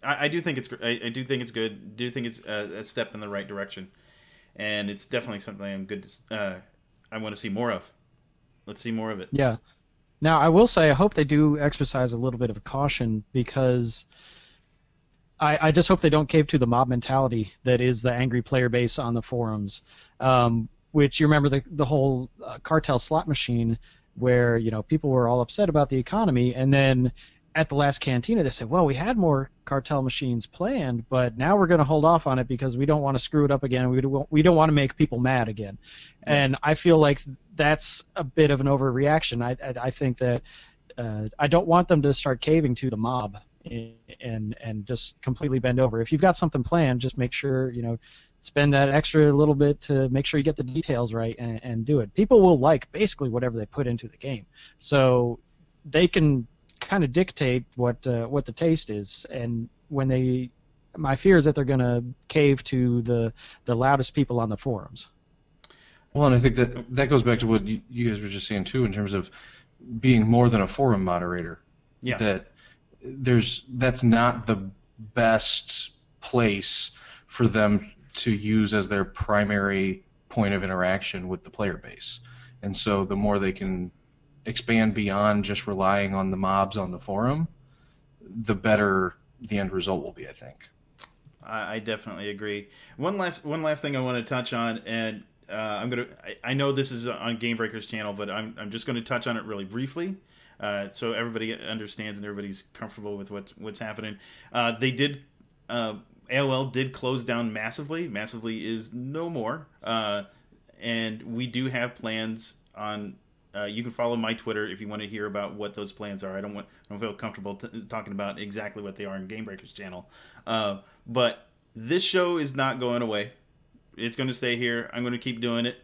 I do think it's good. I do think it's a step in the right direction, and it's definitely something I want to see more of. Let's see more of it. Yeah. Now, I will say I hope they do exercise a little bit of caution, because I just hope they don't cave to the mob mentality that is the angry player base on the forums, which you remember the whole cartel slot machine where people were all upset about the economy, and then at the last Cantina they said, well, we had more cartel machines planned, but now we're going to hold off on it because we don't want to screw it up again. We don't want to make people mad again. Yeah. And I feel like that's a bit of an overreaction. I think that I don't want them to start caving to the mob and just completely bend over. If you've got something planned, just make sure spend that extra little bit to make sure you get the details right and do it. People will like basically whatever they put into the game, so they can kind of dictate what the taste is. And my fear is that they're going to cave to the loudest people on the forums. Well, and I think that goes back to what you guys were just saying too, in terms of being more than a forum moderator. Yeah. That's not the best place for them to use as their primary point of interaction with the player base. And so the more they can expand beyond just relying on the mobs on the forum, the better the end result will be, I think. I definitely agree. One last thing I want to touch on, and I know this is on Gamebreaker's channel, but I'm just going to touch on it really briefly, so everybody understands and everybody's comfortable with what's happening. AOL did close down Massively. Massively is no more, and we do have plans on. You can follow my Twitter if you want to hear about what those plans are. I don't feel comfortable talking about exactly what they are on Gamebreaker's channel, but this show is not going away. It's going to stay here. I'm going to keep doing it,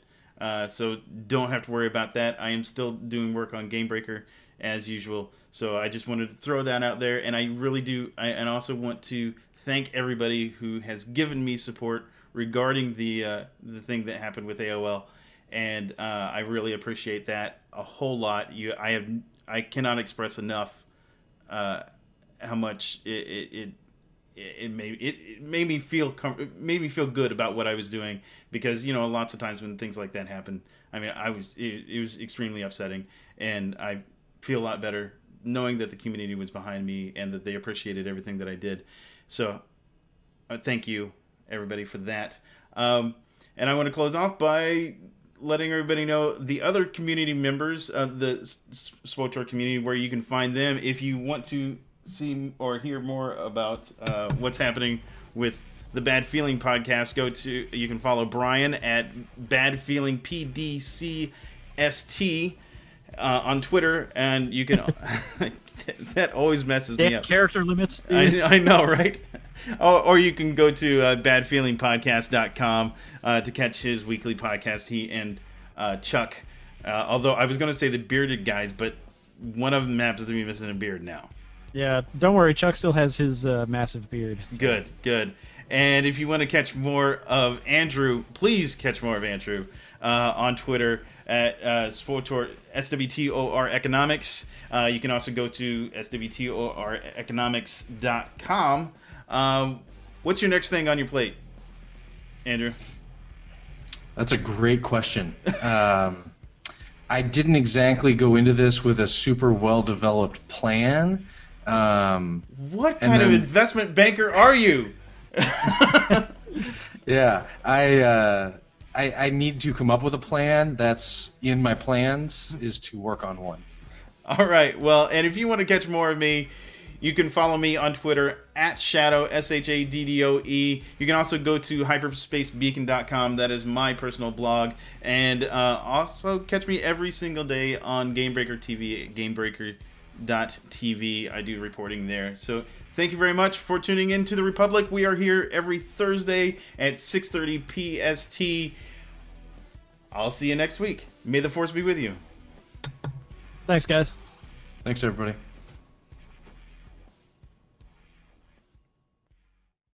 so don't have to worry about that. I am still doing work on Gamebreaker as usual. So I just wanted to throw that out there, and I really do. And also want to thank everybody who has given me support regarding the thing that happened with AOL, and I really appreciate that a whole lot. I cannot express enough how much it made me feel good about what I was doing, because lots of times when things like that happen, it was extremely upsetting, and I feel a lot better knowing that the community was behind me and that they appreciated everything that I did. So thank you everybody for that. And I want to close off by letting everybody know the other community members of the SWTOR community, where you can find them if you want to see or hear more about what's happening with the Bad Feeling podcast, you can follow Brian at Bad Feeling PDCST on Twitter, and you can that always messes me up. Character limits, dude. I know, right? Or you can go to badfeelingpodcast.com to catch his weekly podcast. He and Chuck, although I was going to say the bearded guys, but one of them happens to be missing a beard now. Yeah, don't worry. Chuck still has his massive beard. So. Good. And if you want to catch more of Andrew, please catch more of Andrew on Twitter at SWTOR Economics. You can also go to SWTOReconomics.com. What's your next thing on your plate, Andrew? That's a great question. I didn't exactly go into this with a super well-developed plan. What kind of investment banker are you? Yeah, I need to come up with a plan. That's in my plans, is to work on one. All right. Well, and if you want to catch more of me, you can follow me on Twitter at Shadow, SHADDOE. You can also go to hyperspacebeacon.com. That is my personal blog. And also catch me every single day on Gamebreaker TV at gamebreaker.tv. I do reporting there. So thank you very much for tuning in to The Republic. We are here every Thursday at 6:30 PST. I'll see you next week. May the Force be with you. Thanks, guys. Thanks, everybody.